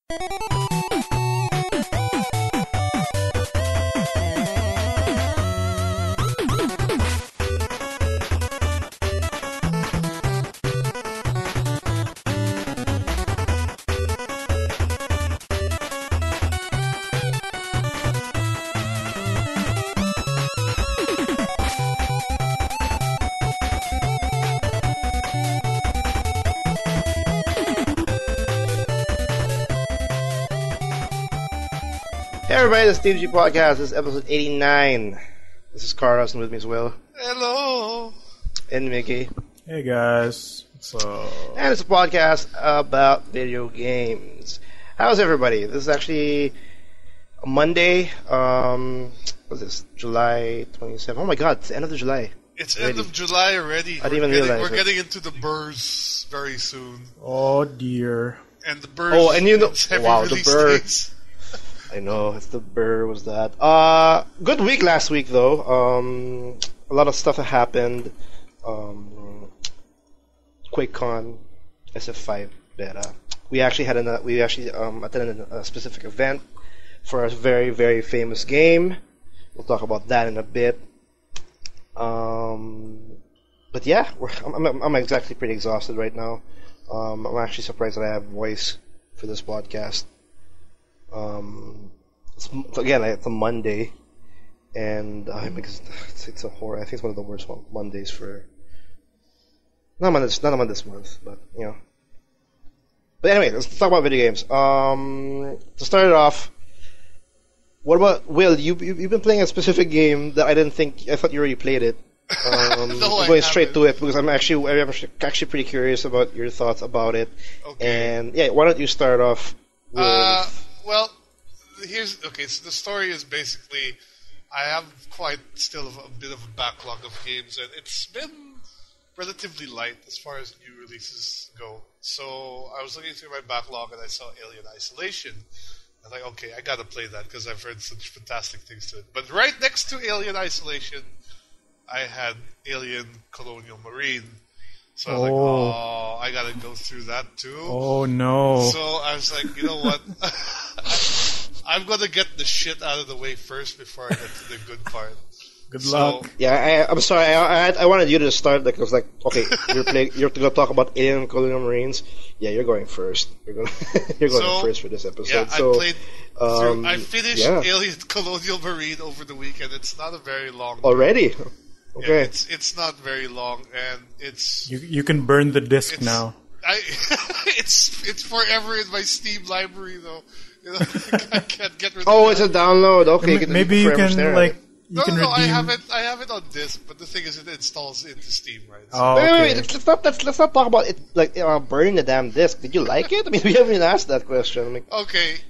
Hey everybody, this is TMG Podcast. This is episode 89. This is Carlos, and with me as well. Hello. And Mickey. Hey guys. What's up? And it's a podcast about video games. How's everybody? This is actually a Monday. What's this? July 27th. Oh my god, it's the end of July. It's end of July already. I didn't even realize We're getting into the burrs very soon. Oh dear. And the burrs. Oh, and you know, wow, the release burr. dates. I know, it's the burr was that. Good week last week though. A lot of stuff that happened. Quakecon, SF5 beta. We actually attended a specific event for a very, very famous game. We'll talk about that in a bit. But yeah, I'm exactly pretty exhausted right now. I'm actually surprised that I have voice for this podcast. It's a Monday, and it's a horror. I think it's one of the worst Mondays for. Not on this month, but you know. But anyway, let's talk about video games. To start it off, what about Will? You've been playing a specific game that I thought you already played it. No, going straight to it because I'm actually pretty curious about your thoughts about it. Okay. And yeah, why don't you start off with... Well, so the story is basically I have still a bit of a backlog of games, and it's been relatively light as far as new releases go. So I was looking through my backlog and I saw Alien Isolation. I'm like, okay, I gotta play that because I've heard such fantastic things to it. But right next to Alien Isolation, I had Alien Colonial Marine. So I was like, oh, I gotta go through that too. Oh no. So I was like, you know what? I'm gonna get the shit out of the way first before I get to the good part. Good luck. Yeah, I'm sorry. I wanted you to start. Like, I was like, okay, you're going to talk about Alien Colonial Marines. Yeah, you're going first. You're going first for this episode. Yeah, so, I played. I finished Alien Colonial Marine over the weekend. It's not a very long. Already. Game. Okay. Yeah, it's not very long, and it's. You can burn the disc now. It's forever in my Steam library though. You know, I can't get rid of it. Oh, it's a download. Okay, maybe you can like. No, I have it on disc, but the thing is, it installs into Steam, right? So Oh, Wait, okay. let's not talk about it. Like burning the damn disc. Did you like it? I mean, we haven't even asked that question. I mean, okay,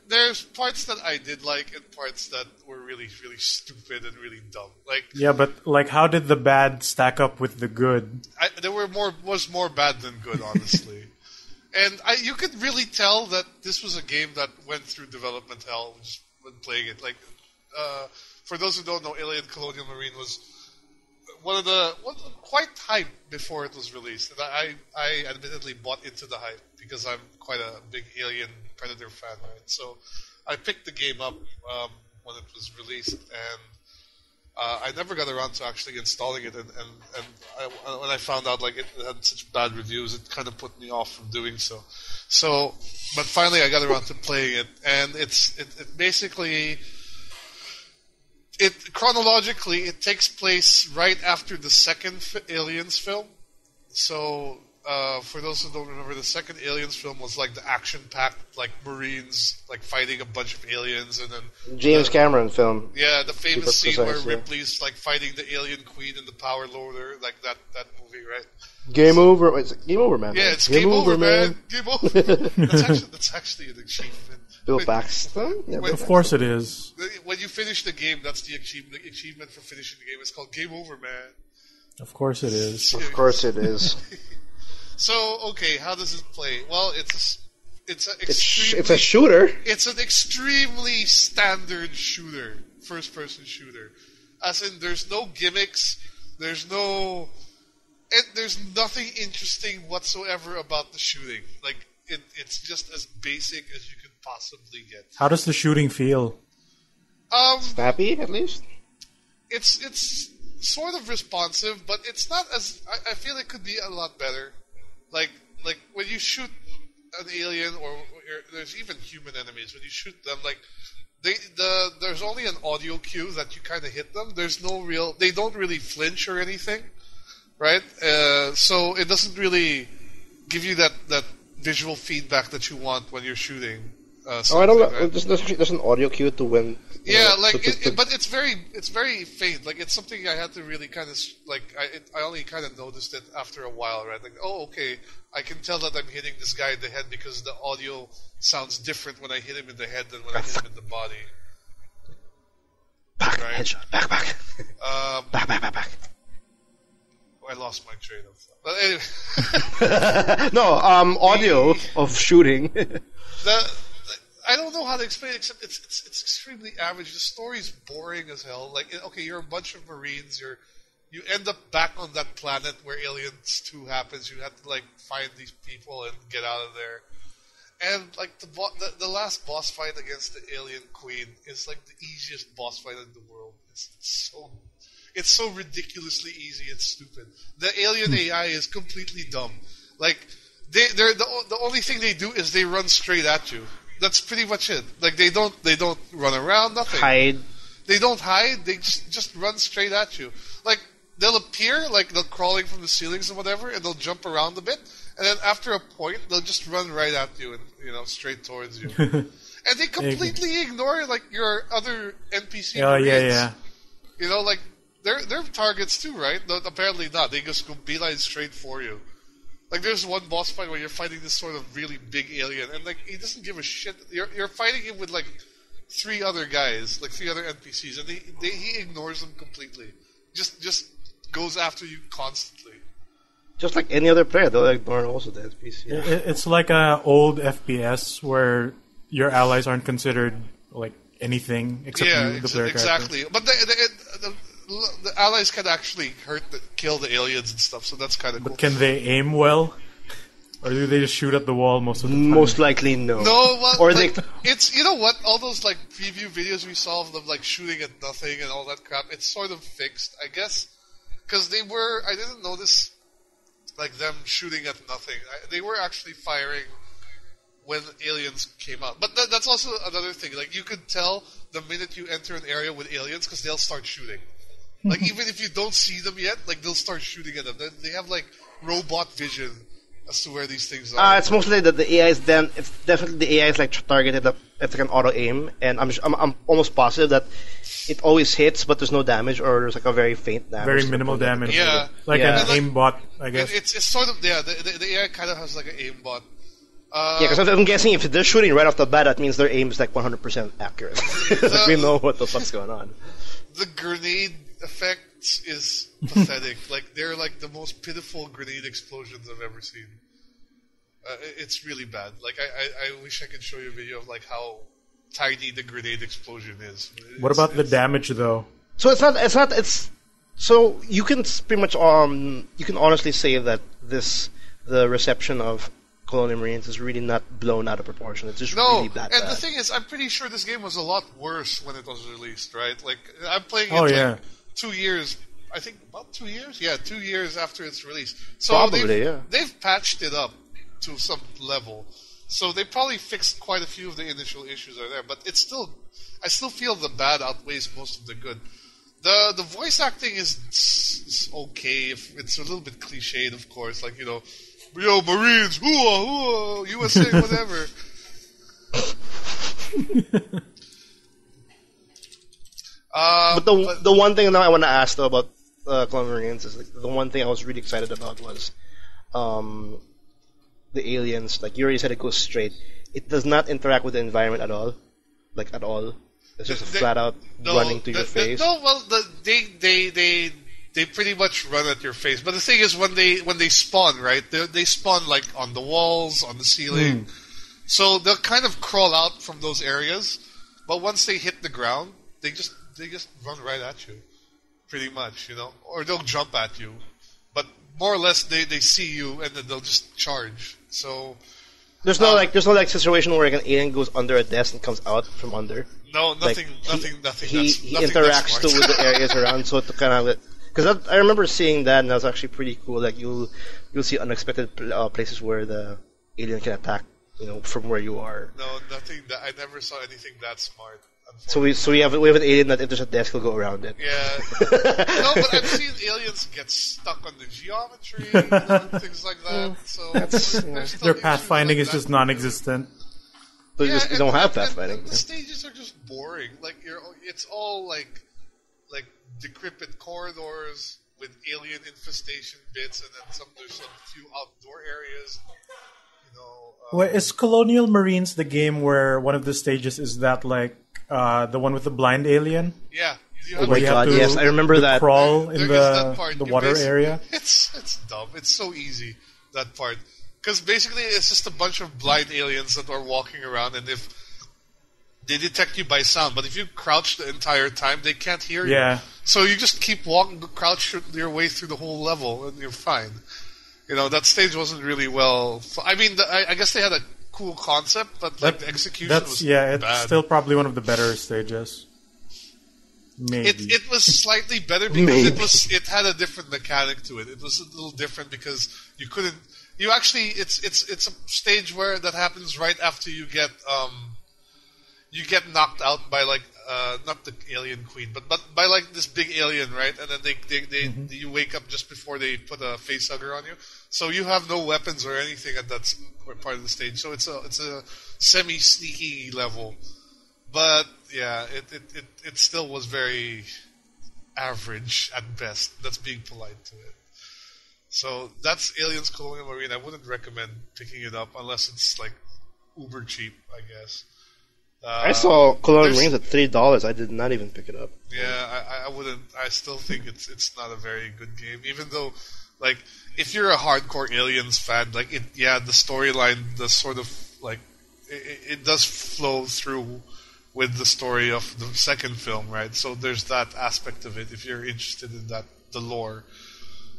there's parts that I did like, and parts that were really, really stupid and really dumb. Like Yeah, but like, how did the bad stack up with the good? there was more bad than good, honestly. And you could really tell that this was a game that went through development hell just when playing it. Like, for those who don't know, Alien Colonial Marine was quite hype before it was released. And I admittedly bought into the hype because I'm quite a big Alien Predator fan, right? So I picked the game up when it was released, and I never got around to actually installing it. And when I found out like it had such bad reviews, it kind of put me off from doing so. But finally I got around to playing it, and it basically. Chronologically, it takes place right after the second Aliens film. So, for those who don't remember, the second Aliens film was like the action-packed, like Marines, like fighting a bunch of aliens, and then James Cameron film. Yeah, the famous scene where yeah. Ripley's like fighting the alien queen and the power loader, like that movie, right? Game over. It's Game Over, man. Yeah, it's Game Over, man. Game Over. That's actually an achievement. Bill Paxton? Yeah, Of course it is. When you finish the game, that's the achievement. The achievement for finishing the game. It's called Game Over, man. Of course it is. Of course it is. So, okay, how does it play? Well, it's a shooter. It's an extremely standard shooter, first-person shooter. As in, there's no gimmicks. There's nothing interesting whatsoever about the shooting. Like, it's just as basic as you could possibly get. How does the shooting feel? Snappy, at least? It's sort of responsive, but it's not as... I feel it could be a lot better. Like when you shoot an alien, or there's even human enemies, when you shoot them, like... there's only an audio cue that you kind of hit them. There's no real... They don't really flinch or anything, right? So it doesn't really give you that visual feedback that you want when you're shooting. I don't know. Right? There's an audio cue to when... Yeah, but it's very faint. Like, it's something I had to really kind of... Like, I only kind of noticed it after a while, right? Like, oh, okay, I can tell that I'm hitting this guy in the head because the audio sounds different when I hit him in the head than when I hit him in the body. Back, right? Headshot, back. Back. I lost my train of thought. But anyway. No, audio of shooting. I don't know how to explain it, except it's extremely average. The story's boring as hell. Like, okay, you're a bunch of Marines. You end up back on that planet where Aliens 2 happens. You have to, like, find these people and get out of there. And, like, the last boss fight against the Alien Queen is, like, the easiest boss fight in the world. It's so ridiculously easy and stupid. The alien AI is completely dumb. Like, they're the only thing they do is they run straight at you. That's pretty much it. Like, they don't run around, nothing. Hide. They don't hide. They just run straight at you. Like, they'll appear, like they're crawling from the ceilings or whatever, and they'll jump around a bit, and then after a point, they'll just run right at you and straight towards you. And they completely ignore, like, your other NPC. Oh, yeah. You know, like, they're targets too, right? No, apparently not. They just go beeline straight for you. Like, there's one boss fight where you're fighting this sort of really big alien, and, like, he doesn't give a shit. You're fighting him with, like, 3 other guys, like 3 other NPCs, and he ignores them completely. Just goes after you constantly. Just like any other player, they'll ignore also the NPC. It's like an old FPS where your allies aren't considered, like, anything except you, the player exactly. character. But the allies can actually kill the aliens and stuff, so that's kind of cool. But can they aim well? Or do they just shoot at the wall most of the time? Most likely no. No, well, or like, it's, you know what, all those, like, preview videos we saw of them, like, shooting at nothing and all that crap, it's sort of fixed, I guess. Because I didn't notice, like, them shooting at nothing. They were actually firing when aliens came out. But that's also another thing. Like, you could tell the minute you enter an area with aliens because they'll start shooting. Like, even if you don't see them yet, like, they'll start shooting at them. They have, like, robot vision as to where these things are. It's mostly that the AI is it's definitely the AI is, like, targeted at, it's like an auto aim, and I'm almost positive that it always hits, but there's no damage, or there's, like, a very faint damage. Very minimal damage. Yeah. Like an aimbot, I guess. It's sort of, yeah, the AI kind of has, like, an aimbot. Yeah, because I'm guessing if they're shooting right off the bat, that means their aim is, like, 100% accurate. Like, we know what the fuck's going on. The grenade effects is pathetic. Like, they're, like, the most pitiful grenade explosions I've ever seen. It's really bad. Like, I wish I could show you a video of, like, how tiny the grenade explosion is. What about the damage, though? So so you can pretty much you can honestly say that the reception of Colonial Marines is really not blown out of proportion. It's just really bad. And the thing is, I'm pretty sure this game was a lot worse when it was released, right? Like, I'm playing it like 2 years, I think about 2 years? Yeah, 2 years after its release. So probably, they've patched it up to some level. So they probably fixed quite a few of the initial issues are there, but I still feel the bad outweighs most of the good. The voice acting is okay. If it's a little bit cliched, of course, like, you know, yo, Marines, hooah, USA, whatever. But the one thing now I want to ask though about Colonial Marines is, like, the one thing I was really excited about was the aliens. Like, you already said, it goes straight. It does not interact with the environment at all. Like, at all. It's just flat out running to your face. They pretty much run at your face. But the thing is, when they spawn, right? They spawn, like, on the walls, on the ceiling. So they'll kind of crawl out from those areas. But once they hit the ground, they just run right at you, pretty much, you know, or they'll jump at you. But more or less, they see you and then they'll just charge. So There's no like situation where like an alien goes under a desk and comes out from under. No, nothing. He interacts with the areas around, so to kind of because I remember seeing that, and that was actually pretty cool. Like you'll see unexpected places where the alien can attack, from where you are. No, nothing. I never saw anything that smart. So we have an alien that enters a desk, will go around it. Yeah. No, but I've seen aliens get stuck on the geometry, things like that. So their pathfinding is just non-existent. So you don't have pathfinding. The stages are just boring. Like it's all like decrepit corridors with alien infestation bits, and then there's some few outdoor areas. Well, is Colonial Marines the game where one of the stages is that like the one with the blind alien? Yeah. Oh my god! Yes, I remember that. Crawl in the water area. It's dumb. It's so easy, that part. Because basically it's just a bunch of blind aliens that are walking around, and if they detect you by sound, but if you crouch the entire time, they can't hear you. Yeah. So you just keep walking, crouch your way through the whole level, and you're fine. That stage wasn't really well. I mean, I guess they had a cool concept, but like the execution was it's bad. Still probably one of the better stages. Maybe it was slightly better because it had a different mechanic to it. It was a little different because you couldn't. You actually, it's a stage where that happens right after you get knocked out by like not the alien queen, but by like this big alien, right? And then you wake up just before they put a facehugger on you. So you have no weapons or anything at that part of the stage. So it's a semi-sneaky level, but yeah, it still was very average at best. That's being polite to it. So that's Aliens Colonial Marine. I wouldn't recommend picking it up unless it's like uber cheap, I guess. I saw Colonial Marines at $3. I did not even pick it up. Yeah, I wouldn't. I still think it's not a very good game, even though, like, if you're a hardcore Aliens fan, like the storyline, the sort of like it does flow through with the story of the second film, right? So there's that aspect of it if you're interested in the lore.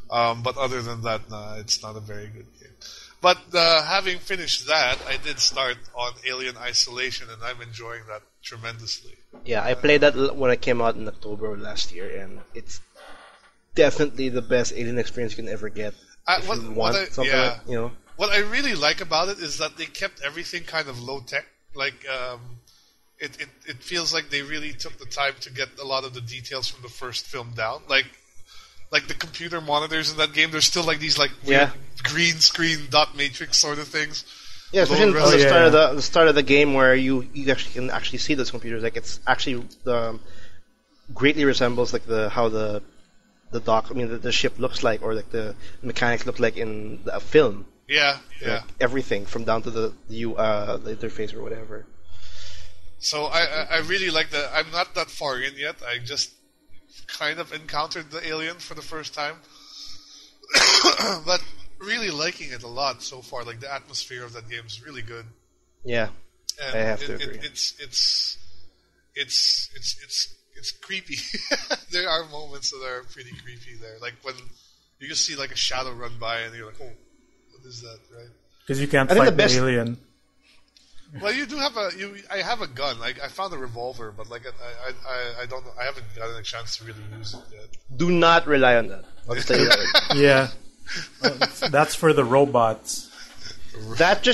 But other than that, it's not a very good game. But having finished that, I did start on Alien Isolation, and I'm enjoying that tremendously. Yeah, I played that when it came out in October of last year, and it's definitely the best Alien experience you can ever get. What I really like about it is that they kept everything kind of low tech. Like it feels like they really took the time to get a lot of the details from the first film down. Like the computer monitors in that game, there's still like these weird green screen dot matrix sort of things. Yeah, especially the start of the game where you actually can see those computers. Like it's actually greatly resembles like how the ship looks like, or like the mechanics look like in a film. Yeah. Like everything from down to the interface or whatever. So I really like that. I'm not that far in yet. I just kind of encountered the alien for the first time, but really liking it a lot so far. Like the atmosphere of that game is really good. Yeah, and I have to agree. It's creepy. There are moments that are pretty creepy there, like when you just see like a shadow run by and you're like, oh, what is that, right? Because you can't fight the alien. Well, you do have I have a gun. I found a revolver, but like I don't know. I haven't gotten a chance to really use it yet. Do not rely on that. I'll tell you that. Yeah, that's for the robots. That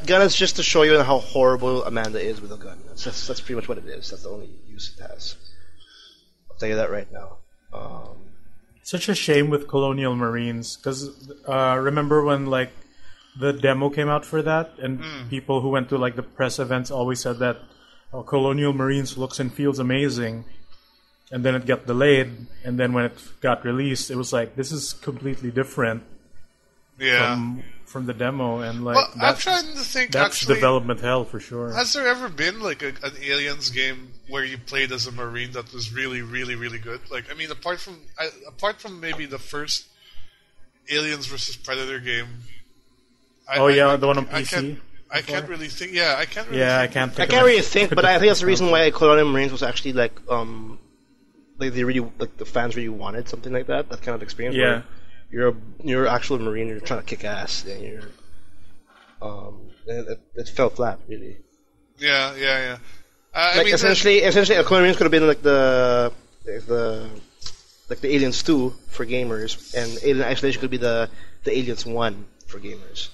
gun is just to show you how horrible Amanda is with a gun. That's pretty much what it is. That's the only use it has. I'll tell you that right now. Such a shame with Colonial Marines, because remember when like the demo came out for that, and people who went to like the press events always said that Colonial Marines looks and feels amazing, and then it got delayed, and then when it got released, it was like, this is completely different from the demo, and like I'm trying to think. That's actually, development hell for sure. Has there ever been like an Aliens game where you played as a Marine that was really, really, really good? Like, I mean, apart from maybe the first Aliens versus Predator game. The one on PC. I can't really think. Yeah, I can't. Really I can't. I can't really think, but I think that's the reason why Colonial Marines was actually like they really like the fans really wanted something like that. That kind of experience. Yeah. Where you're actual Marine. You're trying to kick ass. And it fell flat really. Yeah. Like essentially, Colonial Marines could have been like the Aliens 2 for gamers, and Alien Isolation could be the Aliens 1 for gamers.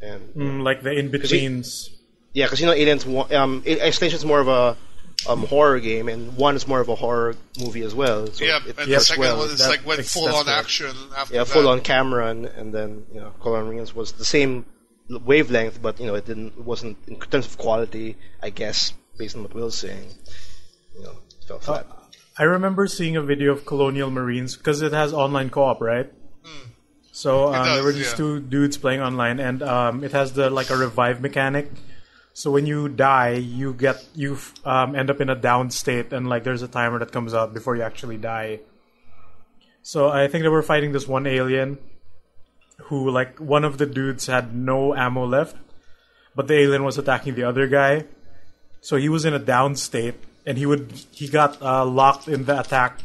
And like the in-betweens. Yeah, because Aliens 1, Isolation is more of a horror game, and 1 is more of a horror movie as well. So and the second one is like went full on action after that. Full on camera, and then Colonial Marines was the same wavelength, but it wasn't in terms of quality, I guess, based on what Will's saying. It fell flat. I remember seeing a video of Colonial Marines because it has online co-op, right? So there were these two dudes playing online, and it has a revive mechanic. So when you die, you end up in a down state, and there's a timer that comes out before you actually die. So I think they were fighting this one alien, who one of the dudes had no ammo left, but the alien was attacking the other guy. So he was in a down state, and he got locked in the attack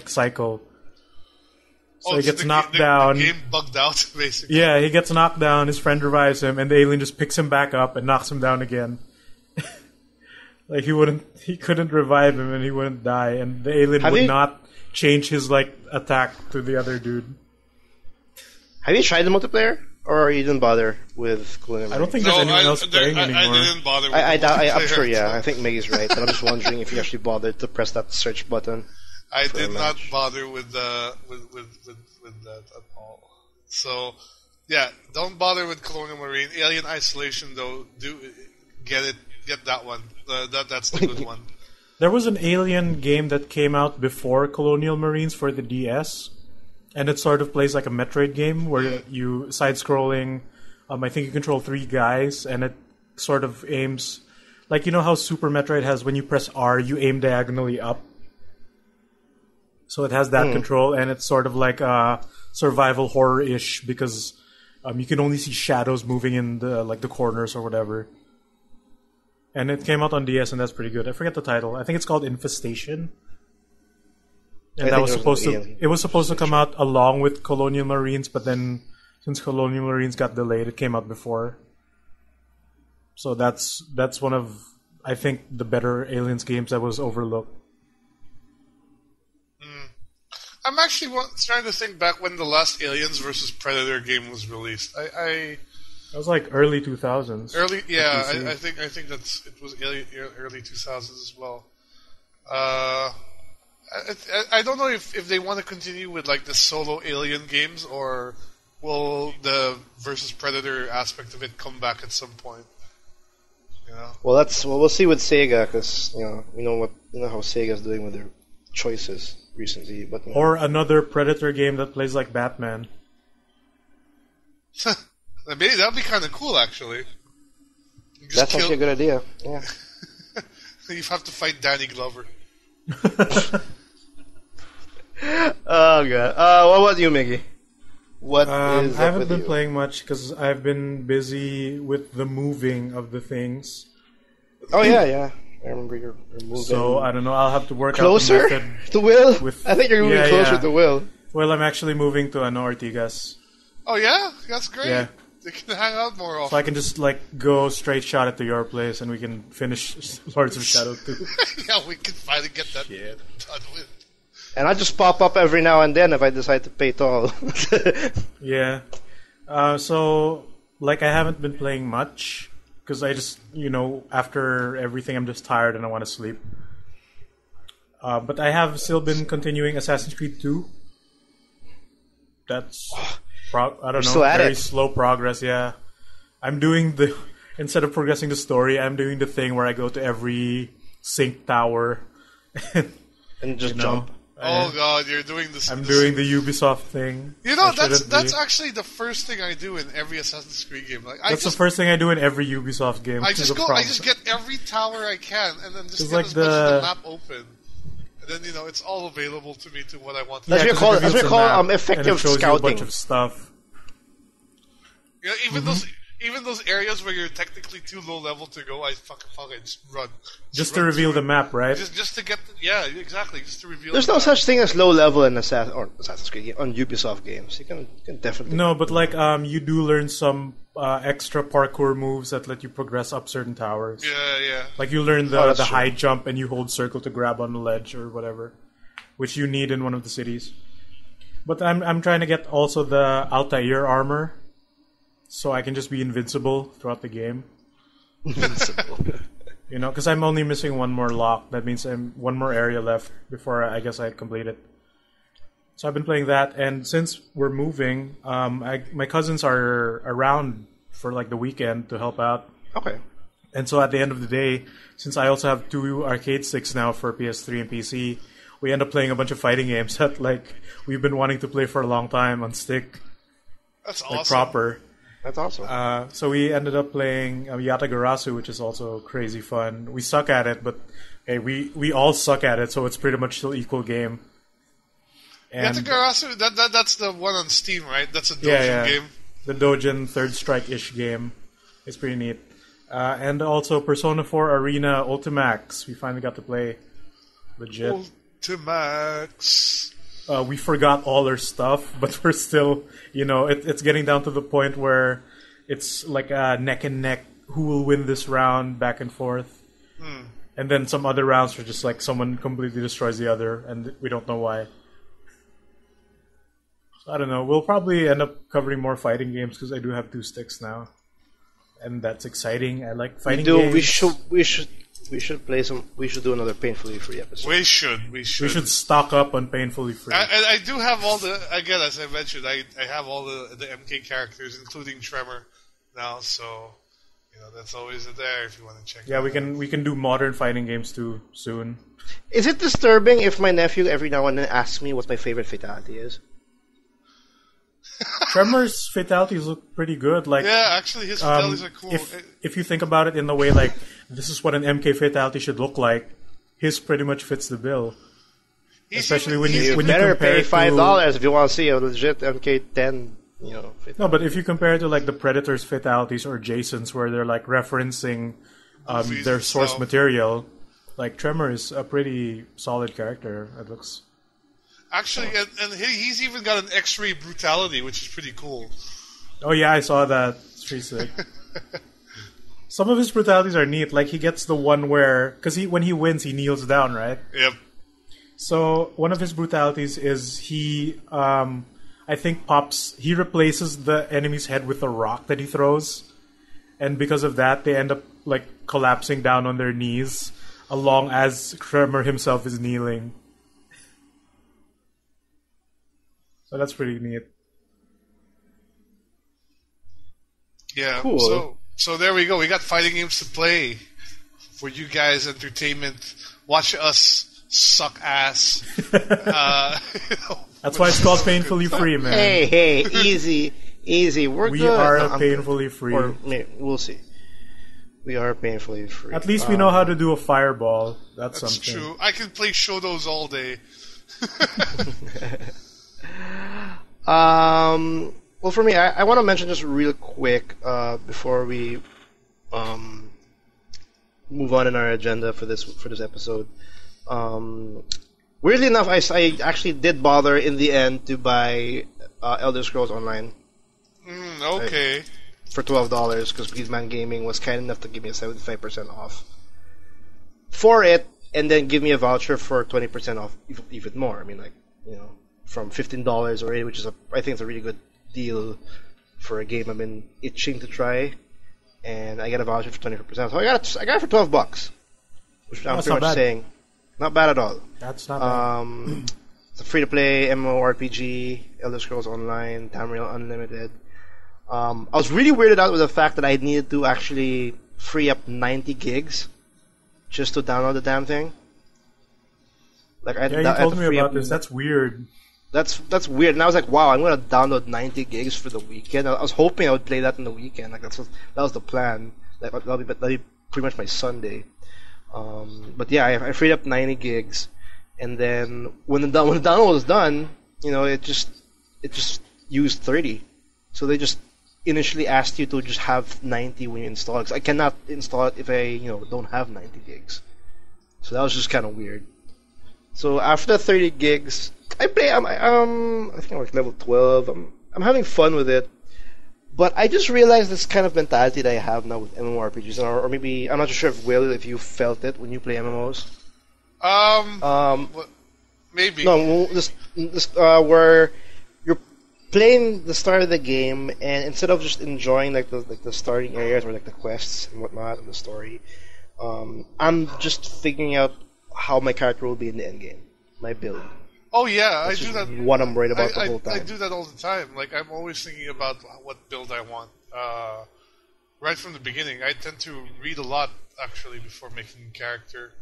cycle. So he gets knocked down. The game bugged out, basically. Yeah, he gets knocked down. His friend revives him, and the alien just picks him back up and knocks him down again. He couldn't revive him, and he wouldn't die. And the alien would not change his attack to the other dude. Have you tried the multiplayer, or you didn't bother with Colonial? I don't think there's anyone else playing anymore. I didn't bother. With I'm sure. Yeah, I think Maggie's right, but I'm just wondering if you actually bothered to press that search button. I did not bother with that at all. So, yeah, don't bother with Colonial Marine. Alien Isolation, though, get that one. That's the good one. There was an Alien game that came out before Colonial Marines for the DS, and it sort of plays like a Metroid game where you side-scrolling. I think you control 3 guys, and it sort of aims how Super Metroid has when you press R, you aim diagonally up. So it has that control, and it's sort of like survival horror-ish because you can only see shadows moving in the corners or whatever. And it came out on DS, and that's pretty good. I forget the title. I think it's called Infestation. And that was supposed to come out along with Colonial Marines, but then since Colonial Marines got delayed, it came out before. So that's one of, I think, the better Aliens games that was overlooked. I'm actually trying to think back when the last Aliens versus Predator game was released. That was early 2000s. I think it was early 2000s as well. I don't know if they want to continue with the solo Alien games, or will the versus Predator aspect of it come back at some point. Well, we'll see with Sega, because we know how Sega's doing with their choices recently, but or another Predator game that plays like Batman. Maybe that'd be kind of cool, actually. That's actually a good idea. Yeah. You have to fight Danny Glover. Oh god. What about you, Miggy? I haven't been playing much because I've been busy with the moving of the things. Oh yeah. I remember you're moving. So I don't know. I'll have to work closer out the method to Will. I think you're moving closer to Will. Well, I'm actually moving to Ortigas. Oh yeah, that's great. Yeah. They can hang out more often. So I can just go straight shot it to your place, and we can finish Lords of Shadow 2. Yeah, we can finally get that done with. And I just pop up every now and then if I decide to pay toll. Yeah. So I haven't been playing much. Because I just, after everything, I'm just tired and I want to sleep. But I have still been continuing Assassin's Creed 2. That's, very slow progress, yeah. I'm doing instead of progressing the story, I'm doing the thing where I go to every sync tower. And just jump. Oh god, you're doing this. I'm doing the Ubisoft thing. That's actually the first thing I do in every Assassin's Creed game. That's the first thing I do in every Ubisoft game. I just get every tower I can, and then just get as much of the map open. And then it's all available to me to what I want. That's what we call effective scouting. You a bunch of stuff. Even those even those areas where you're technically too low level to go, I fucking just run. Just to reveal the map, right? Just to get exactly, just to reveal. There's the no map. such thing as low level in Assassin's Creed on Ubisoft games. You can definitely No, but like you do learn some extra parkour moves that let you progress up certain towers. Yeah. Like you learn Oh, the that's high true. jump and you hold circle to grab on the ledge or whatever, which you need in one of the cities. But I'm trying to get also the Altair armor, so I can just be invincible throughout the game. You know, because I'm only missing one more lock. That means I'm one more area left before I guess I complete it. So I've been playing that, and since we're moving, my cousins are around for like the weekend to help out. Okay. And so at the end of the day, since I also have 2 arcade sticks now for PS3 and PC, we end up playing a bunch of fighting games that like we've been wanting to play for a long time on stick, That's like awesome. proper. That's awesome. So we ended up playing Yatagarasu, which is also crazy fun. We suck at it, but hey, we all suck at it, so it's pretty much still equal game. And Yatagarasu, that's the one on Steam, right? That's a dojo yeah. game. The Dojin Third Strike-ish game. It's pretty neat. And also Persona 4 Arena Ultimax. We finally got to play. Legit. Ultimax. We forgot all our stuff, but we're still, it's getting down to the point where it's like a neck and neck. Who will win this round? Back and forth. And then some other rounds are just like someone completely destroys the other, and we don't know why. So I don't know. We'll probably end up covering more fighting games because I do have 2 sticks now, and that's exciting. I like fighting games. We should play some. We should do another painfully free episode. We should. We should stock up on painfully free. I do have all the, again, as I mentioned, I have all the MK characters, including Tremor now, so that's always there if you want to check it out. we can do modern fighting games too soon. Is it disturbing if my nephew every now and then asks me what my favorite fatality is? Tremor's fatalities look pretty good. Like, yeah, actually, his fatalities are cool. If you think about it in the way like this is what an MK fatality should look like, his pretty much fits the bill. Especially when you better compare pay it to $5 if you want to see a legit MK10. Fatality. No, but if you compare it to like the Predator's fatalities or Jason's, where they're like referencing their source material, like Tremor is a pretty solid character. It looks. Actually, and he's even got an X-ray brutality, which is pretty cool. Oh yeah, I saw that. It's pretty sick. Some of his brutalities are neat. Like he gets the one where, because when he wins, he kneels down, right? Yep. So one of his brutalities is he, I think, he replaces the enemy's head with a rock that he throws, and because of that, they end up like collapsing down on their knees, along as Tremor himself is kneeling. So that's pretty neat. Yeah. Cool. So there we go. We got fighting games to play for you guys' entertainment. Watch us suck ass. That's why it's called painfully free, man. Hey, easy. We're We good. are painfully free. Or we'll see. We are painfully free. At least we know how to do a fireball. That's That's something. true. I can play Shodos all day. Well, for me, I want to mention just real quick before we move on in our agenda for this episode. Weirdly enough, I actually did bother in the end to buy Elder Scrolls Online. Okay. For $12 because Beatman Gaming was kind enough to give me a 75% off for it, and then give me a voucher for 20% off, even more. I mean, from $15 already, which is I think it's a really good deal for a game I've been itching to try, and I got a voucher for 20%. So I got it for $12, which I'm pretty much saying not bad at all. That's not bad. It's a free-to-play MMORPG, Elder Scrolls Online, Tamriel Unlimited. I was really weirded out with the fact that I needed to actually free up 90 gigs just to download the damn thing. Like you told me about this. That's weird. That's weird. And I was like, wow, I'm gonna download 90 gigs for the weekend. I was hoping I would play that in the weekend. Like that was the plan. That'll be pretty much my Sunday. But yeah, I freed up 90 gigs, and then when the download was done, it just used 30. So they just initially asked you to just have 90 when you install it. 'Cause I cannot install it if I don't have 90 gigs. So that was just kind of weird. So after 30 gigs, I play. I think I'm like level 12. I'm having fun with it. But I just realized this kind of mentality that I have now with MMORPGs, or maybe I'm not sure if you felt it when you play MMOs. Maybe. No, this where you're playing the start of the game, and instead of just enjoying like the starting areas or like the quests and whatnot and the story, I'm just figuring out how my character will be in the end game, my build. Oh yeah, That's I do that. What I'm worried about the whole time. I do that all the time. Like I'm always thinking about what build I want. Right from the beginning, I tend to read a lot actually before making a character,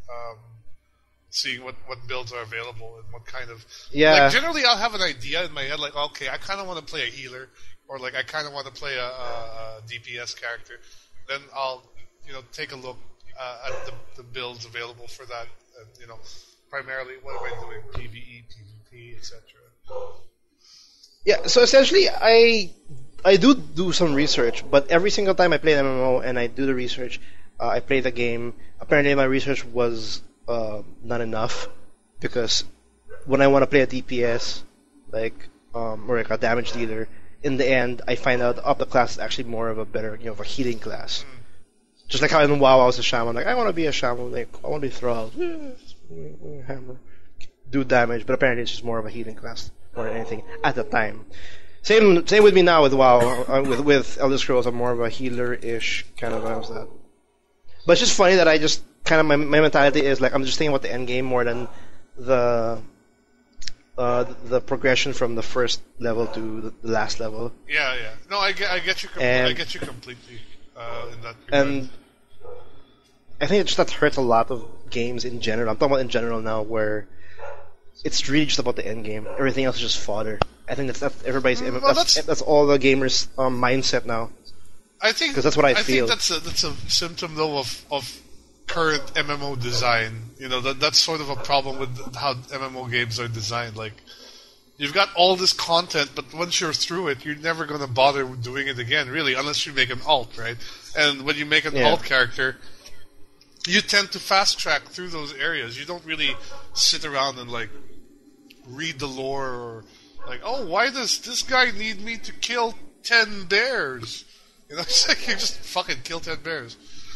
seeing what builds are available and what kind of. Yeah. Like generally, I'll have an idea in my head. Like okay, I kind of want to play a healer, or like I kind of want to play a DPS character. Then I'll take a look at the builds available for that, and primarily, what am I doing? PvE, PvP, etc. Yeah, so essentially, I do some research, but every single time I play an MMO and I do the research, I play the game. Apparently, my research was not enough because when I want to play a DPS, or like a damage dealer, in the end, I find out the class is actually more of a better, of a healing class. Just like how in WoW I was a shaman, like I want to be a shaman, like I want to be thralled. Hammer, do damage, but apparently it's just more of a healing class more than anything at the time. Same with me now with WoW. With Elder Scrolls, I'm more of a healer-ish kind of that. But it's just funny that I just kind of my mentality is like I'm just thinking about the end game more than the progression from the first level to the last level. Yeah. No, I get you. I get you completely in that regard. And I think it's just that hurts a lot of games in general. I'm talking about in general now, where it's really just about the end game. Everything else is just fodder. I think that's everybody's. That's all the gamers' mindset now. I think because that's what I feel. think that's a symptom though of current MMO design. That's sort of a problem with how MMO games are designed. Like you've got all this content, but once you're through it, you're never going to bother doing it again, really, unless you make an alt, right? And when you make an alt character, you tend to fast track through those areas. You don't really sit around and like read the lore or like, oh, why does this guy need me to kill 10 bears? It's like you just fucking kill 10 bears.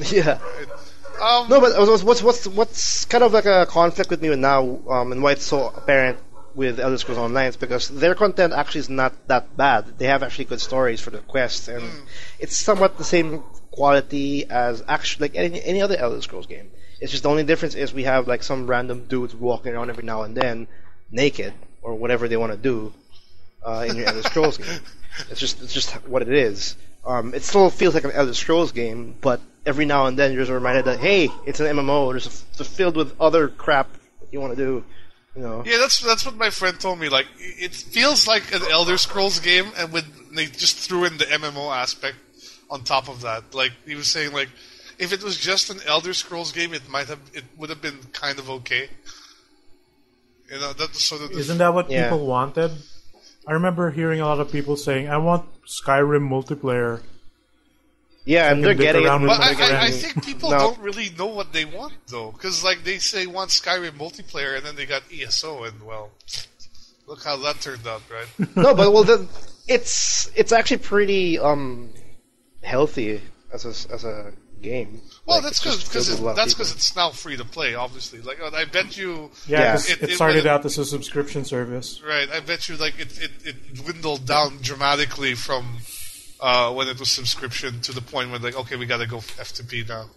Yeah. Right? No, but what's kind of like a conflict with me now, and why it's so apparent with Elder Scrolls Online is because their content actually is not that bad. They have actually good stories for the quests, and it's somewhat the same quality as actually like any other Elder Scrolls game. It's just the only difference is we have like some random dudes walking around every now and then naked or whatever they want to do in your Elder Scrolls game. It's just what it is. It still feels like an Elder Scrolls game, but every now and then you're just reminded that hey, it's an MMO. It's filled with other crap that you want to do. Yeah, that's what my friend told me. Like it feels like an Elder Scrolls game, and they just threw in the MMO aspect on top of that. Like he was saying, like if it was just an Elder Scrolls game, it would have been kind of okay. That's sort of. Isn't that what people wanted? I remember hearing a lot of people saying, "I want Skyrim multiplayer." Yeah, so and they're getting it. But I think people don't really know what they want, though. Because, like, they say want Skyrim multiplayer, and then they got ESO, and, well, look how that turned out, right? No, but, it's actually pretty, healthy as a game. Well, that's because it's now free to play, obviously. Like, I bet you... Yeah, it started out as a subscription service. Right, I bet you, like, it dwindled down dramatically from... when it was subscription to the point where like, okay, we gotta go F2P now.